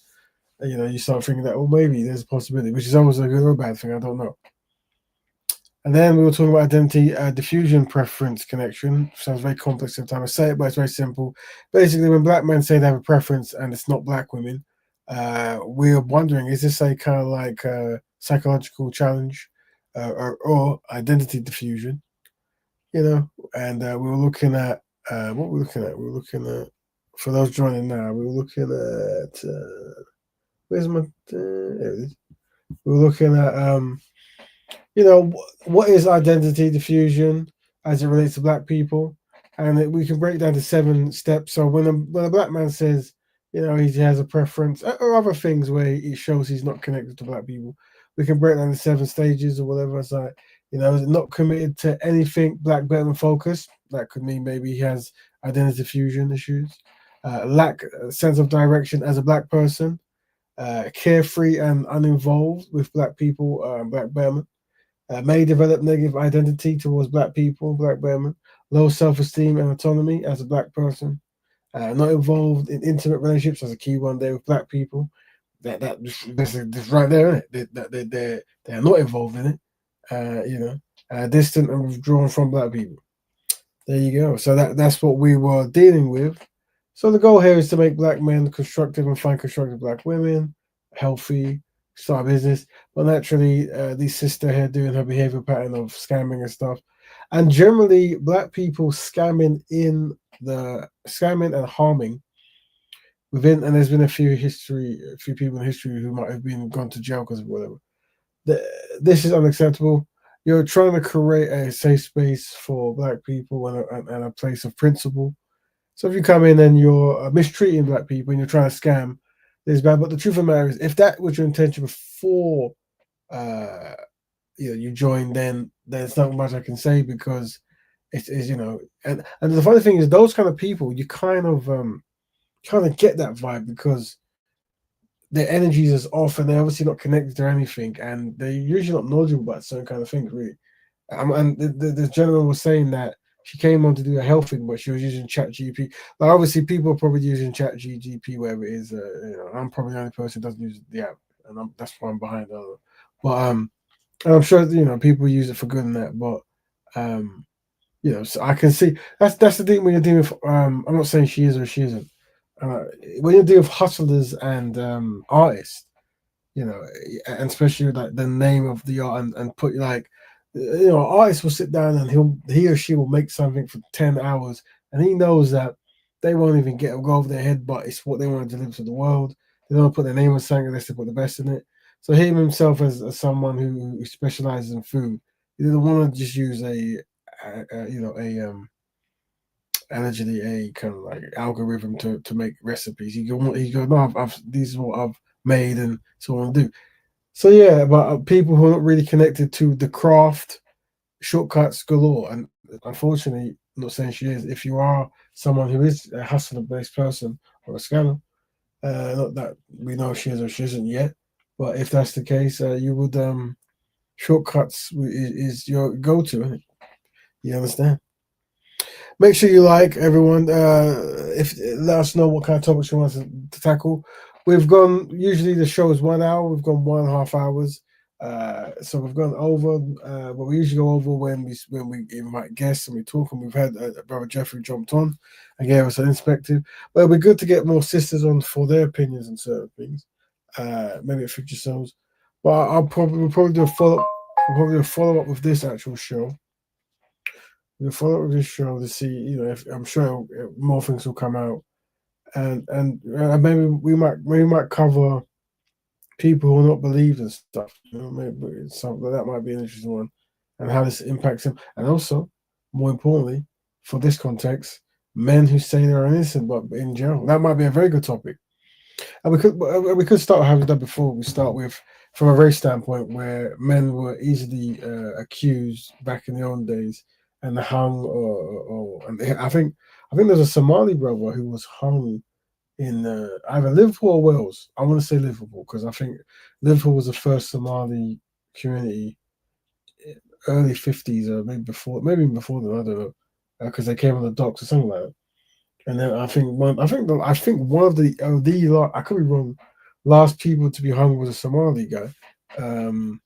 you start thinking that, maybe there's a possibility, which is always a good or a bad thing. I don't know. And then we were talking about identity diffusion preference connection. Sounds very complex every time I say it, but it's very simple. Basically, when black men say they have a preference and it's not black women, we're wondering, is this a kind of like psychological challenge or identity diffusion? And we were looking at what we're looking at. We were looking at, for those joining now, we were looking at where's my there it is. We were looking at what is identity diffusion as it relates to black people, and we can break down to 7 steps. So when a black man says he has a preference or other things where he shows he's not connected to black people, we can break down to 7 stages or whatever. It's like, is not committed to anything black Betterment focused. That could mean maybe he has identity diffusion issues, lack a sense of direction as a black person, carefree and uninvolved with black people, black Betterment. May develop negative identity towards black people, black women, low self-esteem and autonomy as a black person, not involved in intimate relationships as a key one there with black people. That's right there, isn't it? They're not involved in it. Distant and withdrawn from black people. There you go. So that's what we were dealing with. So the goal here is to make black men constructive and find constructive black women, healthy, start a business. But naturally, this sister here doing her behavior pattern of scamming and stuff. And generally, black people scamming and harming within, and there's been a few people in history who might have been gone to jail because of whatever. This is unacceptable. You're trying to create a safe space for black people and a place of principle. So if you come in and you're mistreating black people and you're trying to scam, it's bad. But the truth of the matter is, if that was your intention before you joined, then there's not much I can say, because it is and the funny thing is, those kind of people, you kind of get that vibe because their energies is off and they're obviously not connected to anything, and they're usually not knowledgeable about certain kind of things, really. And the gentleman was saying that she came on to do a health thing, but she was using ChatGPT. Like, obviously, people are probably using ChatGPT, whatever it is. I'm probably the only person who doesn't use the app, and that's why I'm behind. But and I'm sure people use it for good and that. But so I can see that's the thing when you're dealing with. I'm not saying she is or she isn't. When you're dealing with hustlers and artists, and especially like the name of the art and put like, artists will sit down and he or she will make something for 10 hours, and he knows that they won't even go over their head, but it's what they want to deliver to the world. They don't want to put their name on something unless they put the best in it. So him himself as someone who specializes in food, he doesn't want to just use allegedly a kind of like algorithm to make recipes. He go, no, these is what I've made, and so I want to do. So yeah, but people who are not really connected to the craft, shortcuts galore. And unfortunately, I'm not saying she is. If you are someone who is a hustler-based person or a scammer, Not that we know she is or she isn't yet, but if that's the case, you would shortcuts is your go-to, isn't it? You understand? Make sure you like everyone. If let us know what kind of topics you want to tackle. We've gone. Usually the show is 1 hour. We've gone 1.5 hours. So we've gone over. But we usually go over when we invite guests and we talk. And we've had Brother Jeffrey jumped on and gave us an perspective. But it'll be good to get more sisters on for their opinions on certain things. Maybe at future shows. But we'll probably do a follow. We'll probably do a follow up with this actual show. We'll follow up with this show to see, if I'm sure more things will come out, and maybe we might cover people who are not believed and stuff. Maybe something that might be an interesting one, and how this impacts them, and also, more importantly, for this context, men who say they're innocent but in jail. That might be a very good topic, and we could start having that before we start with. From a race standpoint, where men were easily accused back in the old days and hung, and I think there's a Somali brother who was hung in either Liverpool or Wales. I want to say Liverpool because I think Liverpool was the first Somali community, early 50s or maybe even before then. I don't know, because they came on the docks or something like that. And then I think one of the I could be wrong, last people to be hung was a Somali guy, and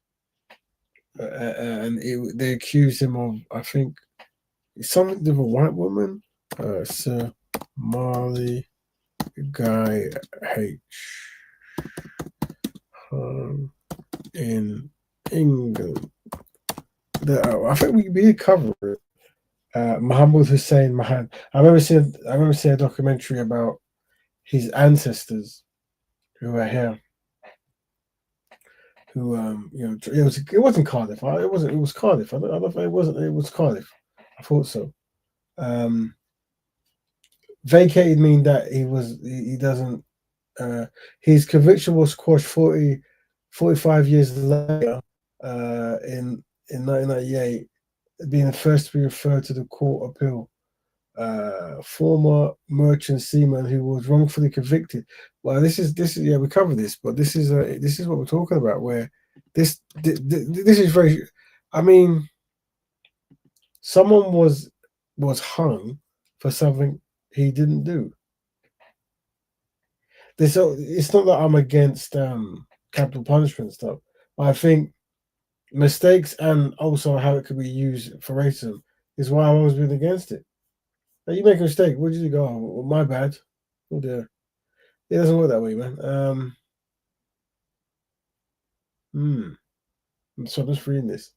they accused him of, I think, something with a white woman, Somali guy hung in England. I think we covered it. Muhammad Hussein Mahan. I remember seeing a documentary about his ancestors who are here. Who it wasn't Cardiff. It was Cardiff. I don't know if it wasn't. It was Cardiff. I thought so. Vacated mean that he doesn't. His conviction was quashed 45 years later. In 1998, being the first to be referred to the court appeal. Former merchant seaman who was wrongfully convicted. Well, this is we covered this, but this is what we're talking about. Where this is very. I mean, someone was hung for something he didn't do. It's not that I'm against capital punishment stuff. But I think mistakes and also how it could be used for racism is why I've always been against it. Now, you make a mistake. Where did you go? Oh, my bad. Oh dear. It doesn't work that way, man. So I'm just reading this.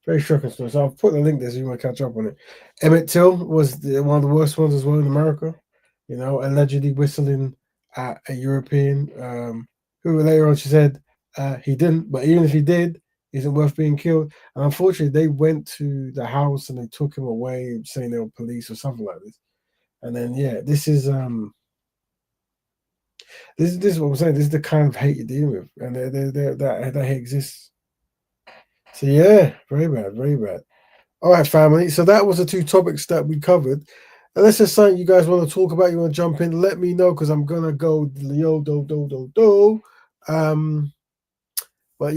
Very shocking story. So I'll put the link there so you want to catch up on it. Emmett Till was one of the worst ones as well in America. Allegedly whistling at a European who later on she said he didn't, but even if he did, isn't worth being killed. And unfortunately, they went to the house and they took him away, saying they were police or something like this. And then this is this is what I'm saying. This is the kind of hate you're dealing with, and that hate exists. So very bad, very bad. All right, family. So that was the two topics that we covered. Unless there's something you guys want to talk about, you want to jump in, let me know because I'm gonna go do. But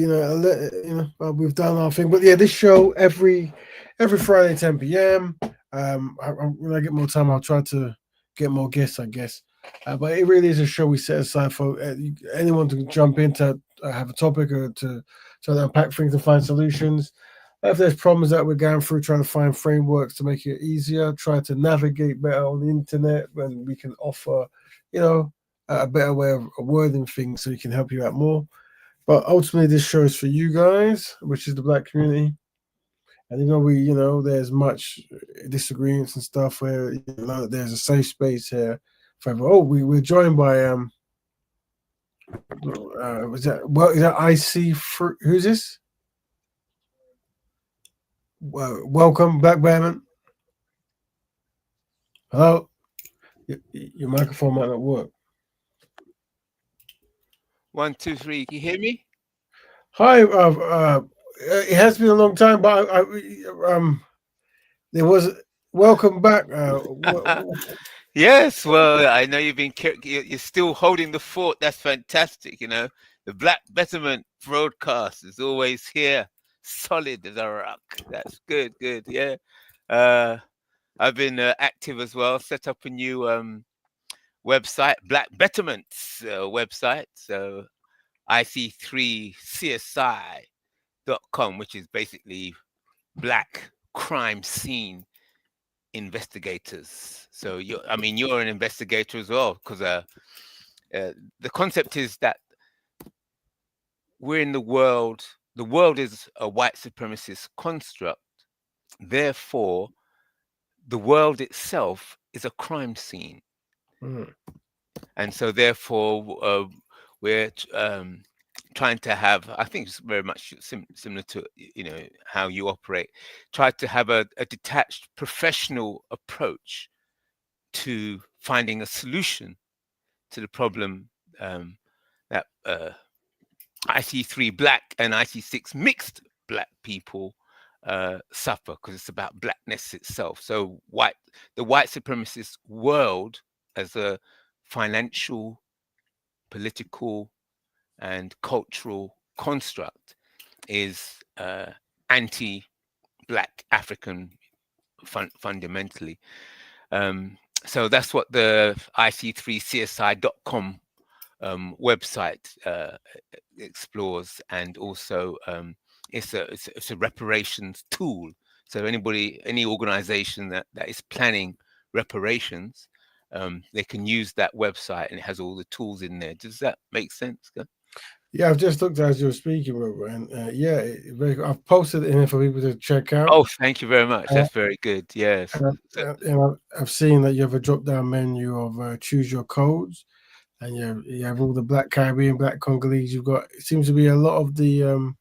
we've done our thing. But this show every Friday 10 p.m. When I get more time, I'll try to get more guests, I guess. But it really is a show we set aside for anyone to jump in to have a topic or to unpack things and find solutions. If there's problems that we're going through, trying to find frameworks to make it easier, try to navigate better on the internet, when we can offer, a better way of wording things so we can help you out more. But ultimately, this show is for you guys, which is the Black community. And there's much disagreements and stuff where there's a safe space here for everyone. Oh, we're joined by is that IC Fruit? Who's this? Welcome back, Betterment. Hello. Your microphone might not work. 1, 2, 3. Can you hear me? Hi. It has been a long time, but there was welcome back. Yes, well, I know you've been you're still holding the fort. That's fantastic. You know, the Black Betterment broadcast is always here, solid as a rock. That's good, good. Yeah, I've been active as well. Set up a new website, Black Betterment's website. So IC3CSI.com, which is basically Black crime scene investigators. So you're an investigator as well, because the concept is that we're in the world is a white supremacist construct, therefore the world itself is a crime scene. And so therefore we're trying to have, I think it's very much similar to how you operate, try to have a detached professional approach to finding a solution to the problem that IC3 black and IC6 mixed black people suffer, because it's about blackness itself. So the white supremacist world as a financial, political, and cultural construct is anti-black African fundamentally. So that's what the IC3CSI.com website explores, and also it's a reparations tool. So any organization that is planning reparations, they can use that website, and it has all the tools in there. Does that make sense? Yeah, I've just looked as you were speaking, Robert, and I've posted it in for people to check out. Oh, thank you very much. That's very good. Yes. And I've seen that you have a drop-down menu of choose your codes, and you have all the Black Caribbean, Black Congolese. You've got, it seems to be a lot of the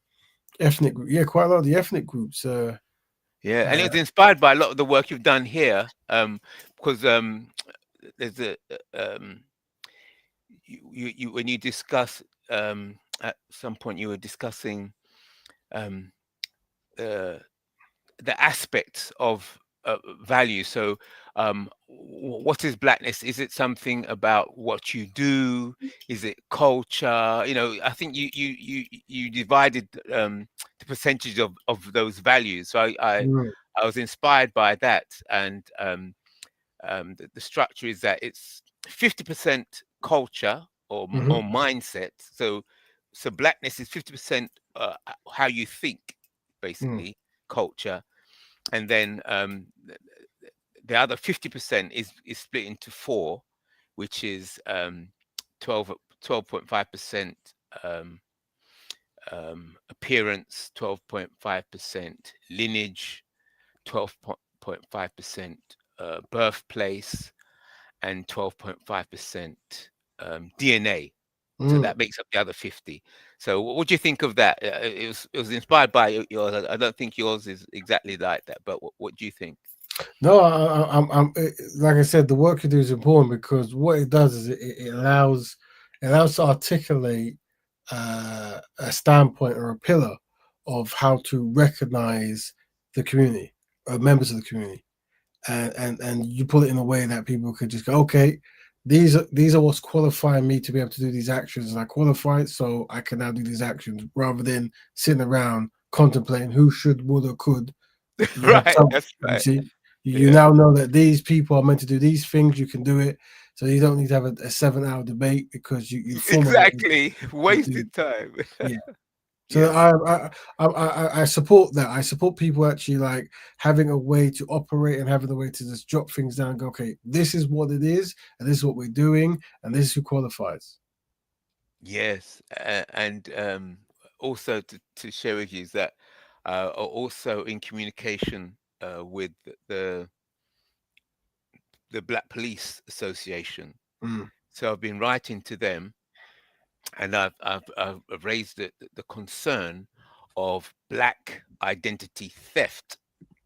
ethnic, quite a lot of the ethnic groups. And it's inspired by a lot of the work you've done here, because there's a you when you discuss at some point you were discussing the aspects of value. So what is blackness? Is it something about what you do? Is it culture? I think you divided the percentage of those values. So I was inspired by that, and the structure is that it's 50% culture or mindset. So blackness is 50% how you think, basically, culture, and then the other 50% is split into 4, which is 12.5% appearance, 12.5% lineage, 12.5% birthplace, and 12.5% DNA. So that makes up the other 50. So what do you think of that? It was inspired by yours. I don't think yours is exactly like that, but what do you think? No, I'm like I said, the work you do is important, because what it does is it allows to articulate a standpoint or a pillar of how to recognize the community or members of the community, and you put it in a way that people could just go, okay, these are what's qualifying me to be able to do these actions, and I qualify it, so I can now do these actions, rather than sitting around contemplating who should, would, or could. Right, that's right. You see, you now know that these people are meant to do these things. You can do it, so you don't need to have a 7-hour debate, because you exactly wasted time. Yeah. So I support that. I support people actually like having a way to operate and having a way to just drop things down and go, okay, this is what it is, and this is what we're doing, and this is who qualifies. Yes, and also to share with you is that are also in communication with the Black Police Association. So I've been writing to them, and I've raised the concern of Black identity theft.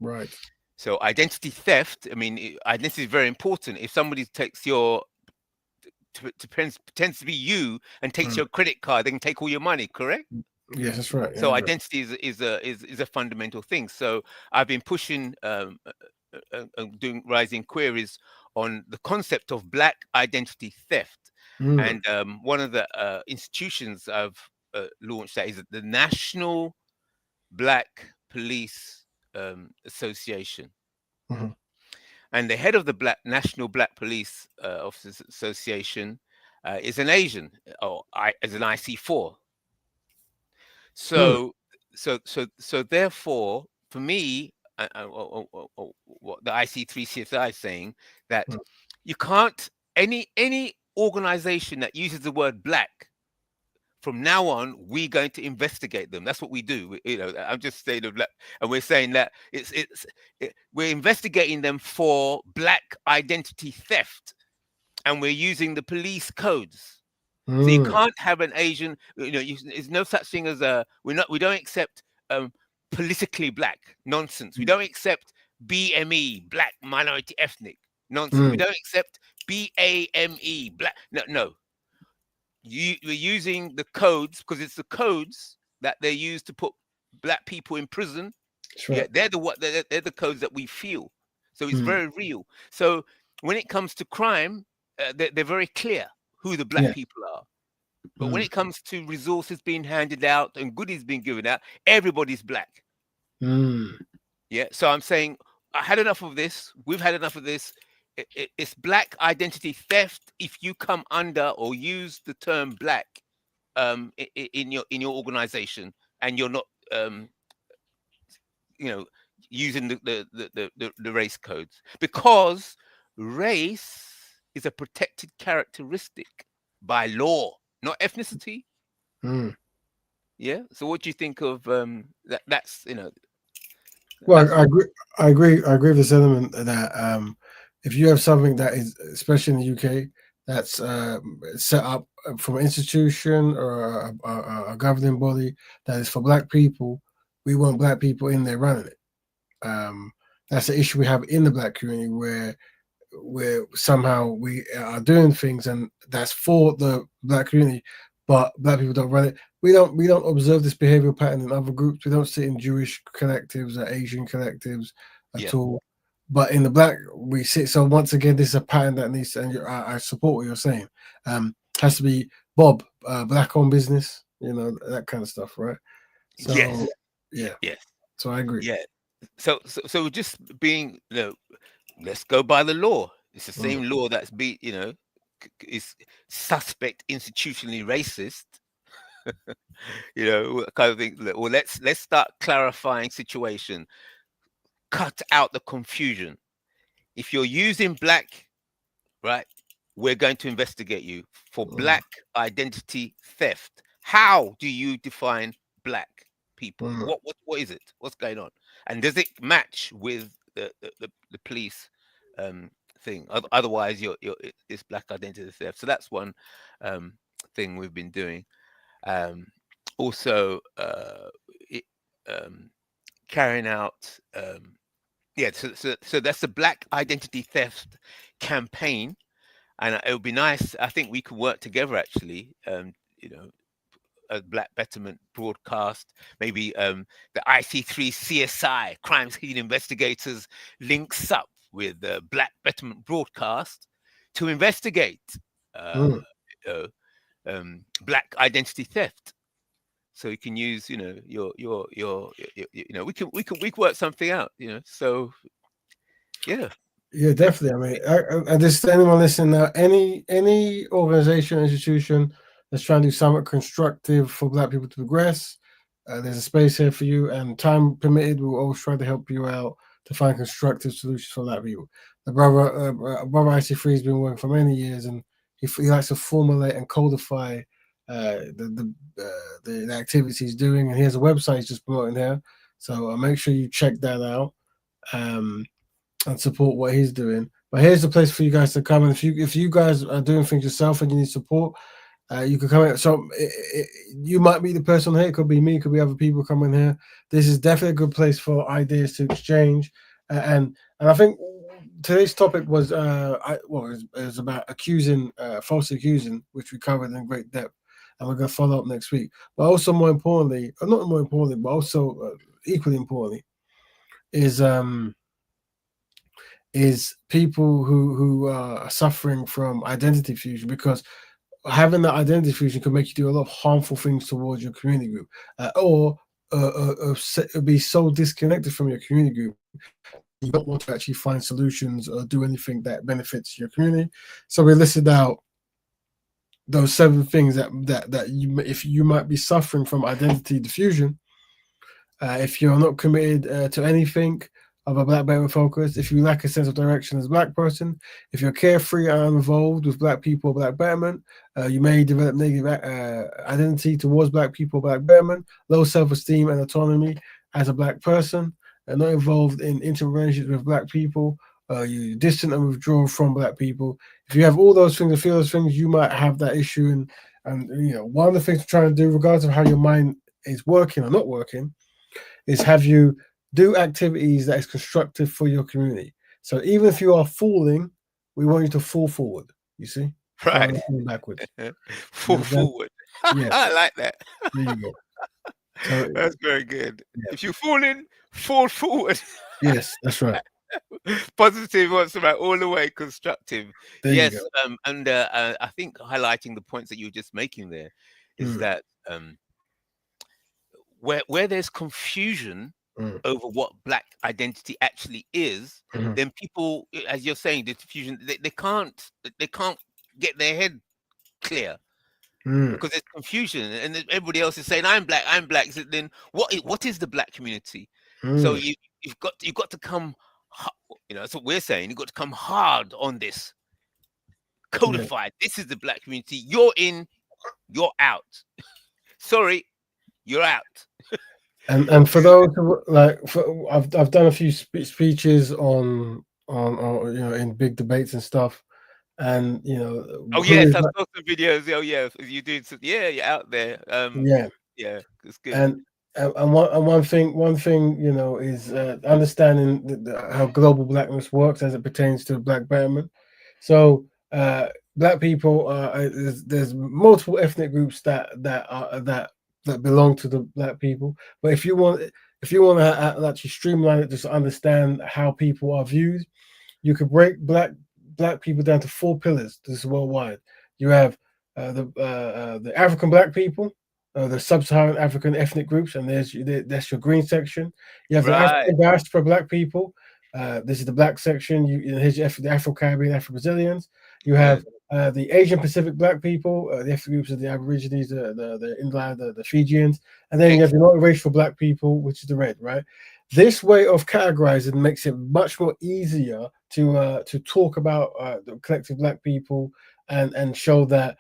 Right. So identity theft, identity is very important. If somebody takes your pretends to be you and takes your credit card, they can take all your money, correct? Yes, that's right. So identity is a fundamental thing. So I've been pushing, doing rising queries on the concept of black identity theft. Mm. And one of the institutions I've launched that is the National Black Police Association. Mhm. And the head of the National Black Police Officers Association is an Asian, or as an IC4. So, therefore, for me, what the IC3 CSI is saying that Mm. you can't any organization that uses the word black. From now on, we're going to investigate them. That's what we do. I'm just saying of that, and we're saying that we're investigating them for black identity theft, and we're using the police codes. So you Mm. can't have an Asian. There's no such thing as we don't accept politically black nonsense. We don't accept BME, black minority ethnic nonsense. We Mm. don't accept BAME, black. No. We're using the codes because it's the codes that they use to put black people in prison. Sure. Yeah, they're the codes that we feel. So it's Mm. very real. So when it comes to crime, they're very clear who the black Yeah. people are. But when it comes to resources being handed out and goodies being given out, everybody's black. Mm. Yeah. So I'm saying I had enough of this. We've had enough of this. It's black identity theft if you come under or use the term black in your organization and you're not using the race codes, because race is a protected characteristic by law, not ethnicity. Mm. Yeah. So what do you think of that? That's Well, that's I agree. I agree with the sentiment that if you have something that is, especially in the UK, that's set up from an institution or a governing body that is for black people, we want black people in there running it. That's the issue we have in the black community, where somehow we are doing things and that's for the black community, but black people don't run it. We don't observe this behavioral pattern in other groups. We don't see it in Jewish collectives or Asian collectives at all. But in the black, we see. So once again, this is a pattern that needs. And I support what you're saying. Has to be Bob, black-owned business. That kind of stuff, right? So yes. yeah. Yes. So I agree. Yeah. So just being, let's go by the law. It's the same law that's is suspect institutionally racist. Kind of thing. Well, let's start clarifying situation. Cut out the confusion. If you're using black, right, we're going to investigate you for black identity theft. How do you define black people? What is it? What's going on? And does it match with the police thing? Otherwise, it's black identity theft. So that's one thing we've been doing. Also, carrying out. So that's the black identity theft campaign, and it would be nice. I think we could work together actually. A Black Betterment broadcast, maybe the IC3 CSI, Crime Scene Investigators, links up with the Black Betterment broadcast to investigate black identity theft. So you can use, we can work something out, So yeah. Yeah, definitely. I mean, I just anyone listening now, any organization, institution that's trying to do something constructive for black people to progress, there's a space here for you. And time permitted, we'll always try to help you out to find constructive solutions for black people. The brother IC3 has been working for many years, and he likes to formulate and codify the activities he's doing. And he has a website he's just promoting here, so make sure you check that out. And support what he's doing. But here's the place for you guys to come. And if you guys are doing things yourself and you need support, you can come in. So you might be the person here. It could be me. It could be other people coming here. This is definitely a good place for ideas to exchange. And I think today's topic was it was about falsely accusing, which we covered in great depth. And we're going to follow up next week. But also more importantly, or not more importantly, but also equally importantly, is is people who are suffering from identity fusion, because having that identity fusion can make you do a lot of harmful things towards your community group, or be so disconnected from your community group. You don't want to actually find solutions or do anything that benefits your community. So we listed out those 7 things that you, if you might be suffering from identity diffusion, if you're not committed to anything of a Black Betterment focus, if you lack a sense of direction as a Black person, if you're carefree and uninvolved with Black people or Black Betterment, you may develop negative identity towards Black people or Black Betterment, low self-esteem and autonomy as a Black person, and not involved in interrelationships with Black people, you're distant and withdrawn from Black people. If you have all those things and feel those things, you might have that issue. And you know, one of the things to try and do, regardless of how your mind is working or not working, is have you do activities that is constructive for your community. So even if you are falling, we want you to fall forward. You see, Right. Backwards. Fall forward. Yeah, I like that. there you go. So, that's very good. Yeah. If you're falling, fall forward. Yes, that's right. Positive, what's about all the way constructive. There you Yes, go. and I think highlighting the points that you were just making there is that where there's confusion over what Black identity actually is, then people, as you're saying, the diffusion, they can't get their head clear. Because there's confusion, and then everybody else is saying I'm black. So then what is the Black community? So you've got to come, you know, that's what we're saying. You've got to come hard on this, codified. This is the Black community. You're in, you're out. Sorry, you're out. And for those who, like, I've done a few speeches on you know, in big debates and stuff, and you know. Oh yes, I saw some videos. Oh yeah, you did. Yeah, you're out there. Yeah, it's good. And one thing, you know, is understanding how global Blackness works as it pertains to Black Betterment. So Black people, there's multiple ethnic groups that belong to the Black people. But if you want to actually streamline it, just understand how people are viewed, you could break Black people down to 4 pillars. This is worldwide. You have the African Black people, the sub-Saharan African ethnic groups, and that's your green section. You have the African diaspora Black people. This is the Black section. Here's the Afro-Caribbean, Afro-Brazilians. You have the Asian Pacific Black people, the ethnic groups of the Aborigines, the Inland, the Fijians, and then you have the multiracial Black people, which is the red, right? This way of categorizing makes it much more easier to talk about the collective Black people and show that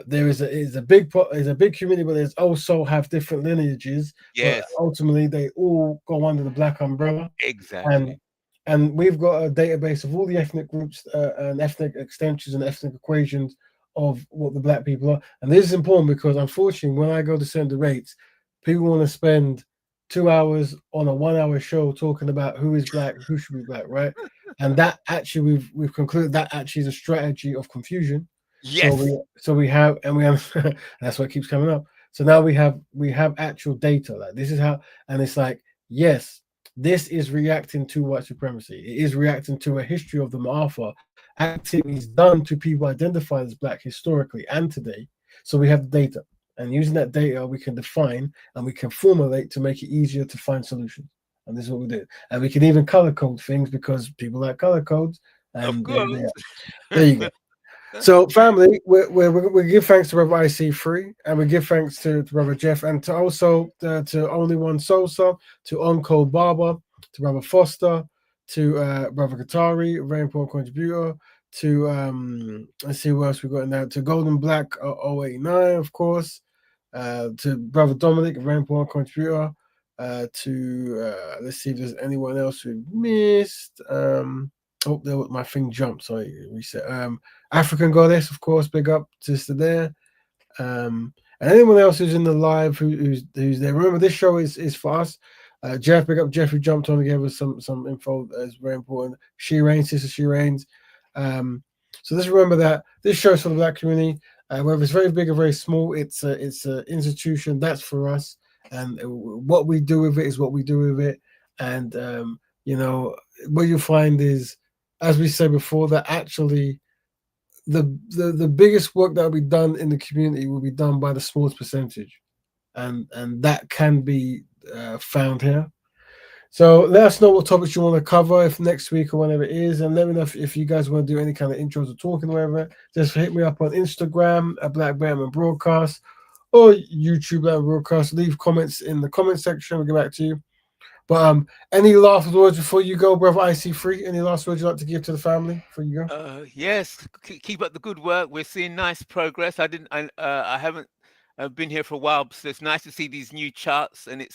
there is a big community, but there's also have different lineages. Yes. But ultimately, they all go under the Black umbrella. Exactly. And we've got a database of all the ethnic groups and ethnic extensions and ethnic equations of what the Black people are. And this is important because, unfortunately, when I go to certain debates, people want to spend 2 hours on a 1 hour show talking about who is Black, who should be Black, right? And that actually, we've concluded that actually is a strategy of confusion. Yes. So we have, and we have, that's what keeps coming up. So now we have actual data. Like this is how, and it's like, yes, this is reacting to white supremacy. It is reacting to a history of the Ma'afa activities done to people identified as Black historically and today. So we have the data, and using that data, we can define and we can formulate to make it easier to find solutions. And this is what we did. And we can even color code things because people like color codes. And there you go. So, family, we give thanks to Brother IC3, and we give thanks to Brother Jeff, and to also to Only One Sosa, to Uncle Barber, to Brother Foster, to Brother Katari, a very important contributor, to let's see who else we got in there, to Golden Black 089, of course, to Brother Dominic, a very important contributor, to let's see if there's anyone else we missed. Oh, there my thing jumped. Sorry, reset. African Goddess, of course, big up sister there. And anyone else who's in the live who's there. Remember, this show is for us. Jeff, big up Jeff, who jumped on to give us some info that is very important. She Reigns, sister She Reigns. So just remember that this show is for the Black community. Whether it's very big or very small, it's an institution that's for us. And what we do with it is what we do with it. And you know, what you find is as we said before, that actually the biggest work that will be done in the community will be done by the smallest percentage, and that can be found here. So let us know what topics you want to cover, if next week or whenever it is, and let me know if you guys want to do any kind of intros or talking or whatever. Just hit me up on Instagram at Black Betterment Broadcast or YouTube Black Broadcast. Leave comments in the comment section. We'll get back to you. But any last words before you go, brother IC3? Any last words you'd like to give to the family before you go? Yes, keep up the good work. We're seeing nice progress. I haven't been here for a while, so it's nice to see these new charts, and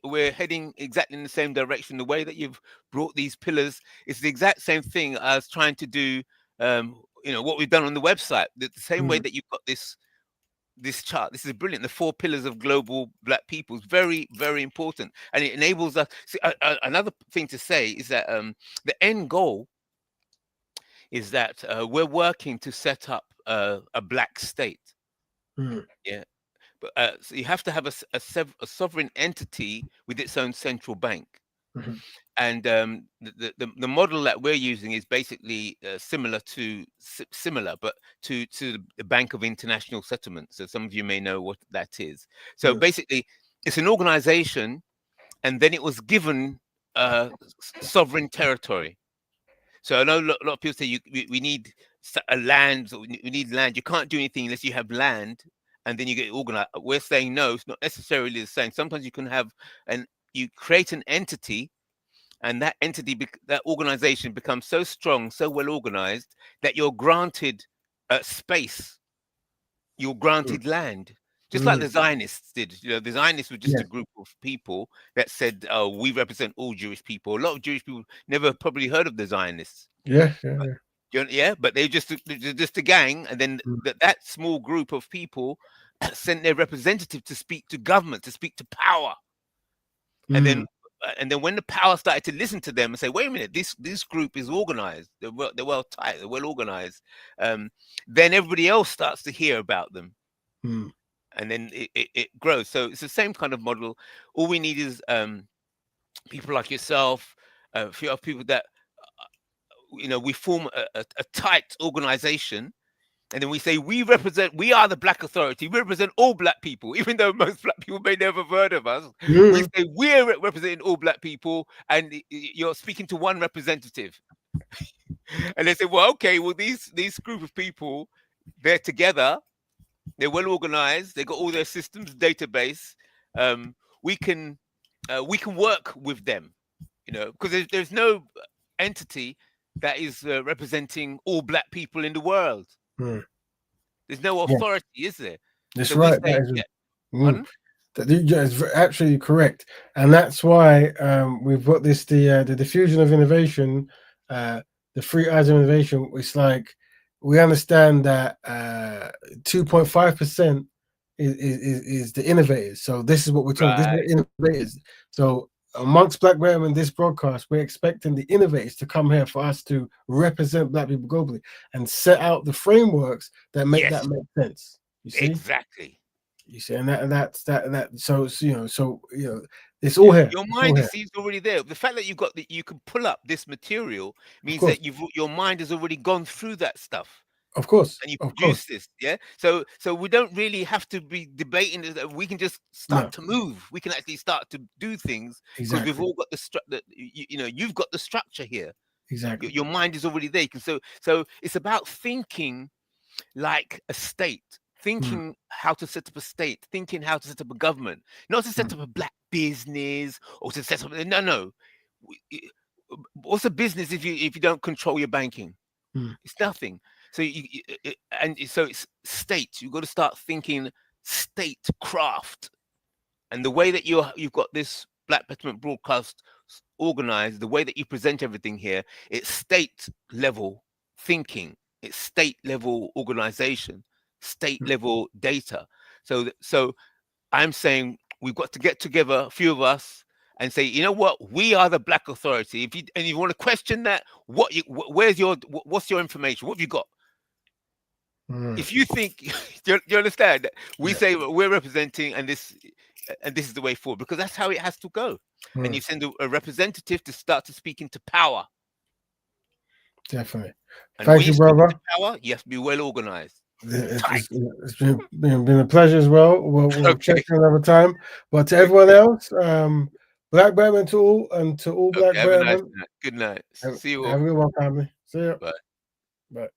we're heading exactly in the same direction. The way that you've brought these pillars, it's the exact same thing as trying to do, what we've done on the website. The same way that you've got this chart. This is brilliant. The 4 pillars of global Black people is very, very important, and it enables us. See, another thing to say is that the end goal is that we're working to set up a Black state. Yeah, but so you have to have a sovereign entity with its own central bank. And the model that we're using is basically similar, but to the Bank of International Settlement. So some of you may know what that is. So basically, it's an organization, and then it was given sovereign territory. So I know a lot of people say we need a land. We need land. You can't do anything unless you have land, and then you get organized. We're saying no, it's not necessarily the same. Sometimes you can have you create an entity, and that entity, that organization becomes so strong, so well organized that you're granted space, you're granted land, just like the Zionists did. The Zionists were just a group of people that said, "Oh, we represent all Jewish people." A lot of Jewish people never probably heard of the Zionists. But they're just a gang, and then that small group of people sent their representative to speak to government, to speak to power, and then when the power started to listen to them and say, "Wait a minute, this group is organized. They're well tight. They're well organized." Then everybody else starts to hear about them, and then it grows. So it's the same kind of model. All we need is people like yourself, a few other people that we form a tight organization. And then we say, we are the Black authority. We represent all Black people, even though most Black people may never have heard of us. We say we're representing all Black people, and you're speaking to one representative. And they say, well, okay, well, these group of people, they're together, they're well organized, they got all their systems, database. We can work with them, because there's no entity that is representing all Black people in the world. There's no authority, is there? That's so right. That is actually correct, and that's why we've got this the diffusion of innovation, the 3 eyes of innovation. It's like we understand that 2.5% is the innovators. So this is what we're talking. This is the innovators. So amongst Black women in this broadcast, we're expecting the innovators to come here for us to represent Black people globally and set out the frameworks that make that make sense. You see? Exactly. You see, and that's that. So it's all here. Your mind is already there. The fact that you can pull up this material means that your mind has already gone through that stuff. Of course. And you produce this, yeah. So we don't really have to be debating. We can just start to move. We can actually start to do things because we've all got the structure. You've got the structure here. Exactly. Your mind is already there. So it's about thinking like a state, thinking how to set up a state, thinking how to set up a government, not to set up a Black business or to set up. No. What's a business if you don't control your banking? It's nothing. So so it's state. You've got to start thinking statecraft, and the way that you've got this Black Betterment broadcast organized, the way that you present everything here, it's state level thinking, it's state level organization, state level data. So I'm saying we've got to get together, a few of us, and say, you know what, we are the Black authority. If you want to question that, what's your information? What have you got? If you think, do you understand that we say we're representing, and this is the way forward, because that's how it has to go. And you send a representative to start to speak into power. Definitely. And Thank when you, you step brother. into power, you have to be well organized. It's been a pleasure as well. We'll check Okay. in another time. But to everyone else, Black Betterment to all, and to all Black Okay, have a nice Betterment. night. Good night. Have See you a all. good one, family. See ya. Bye. Bye.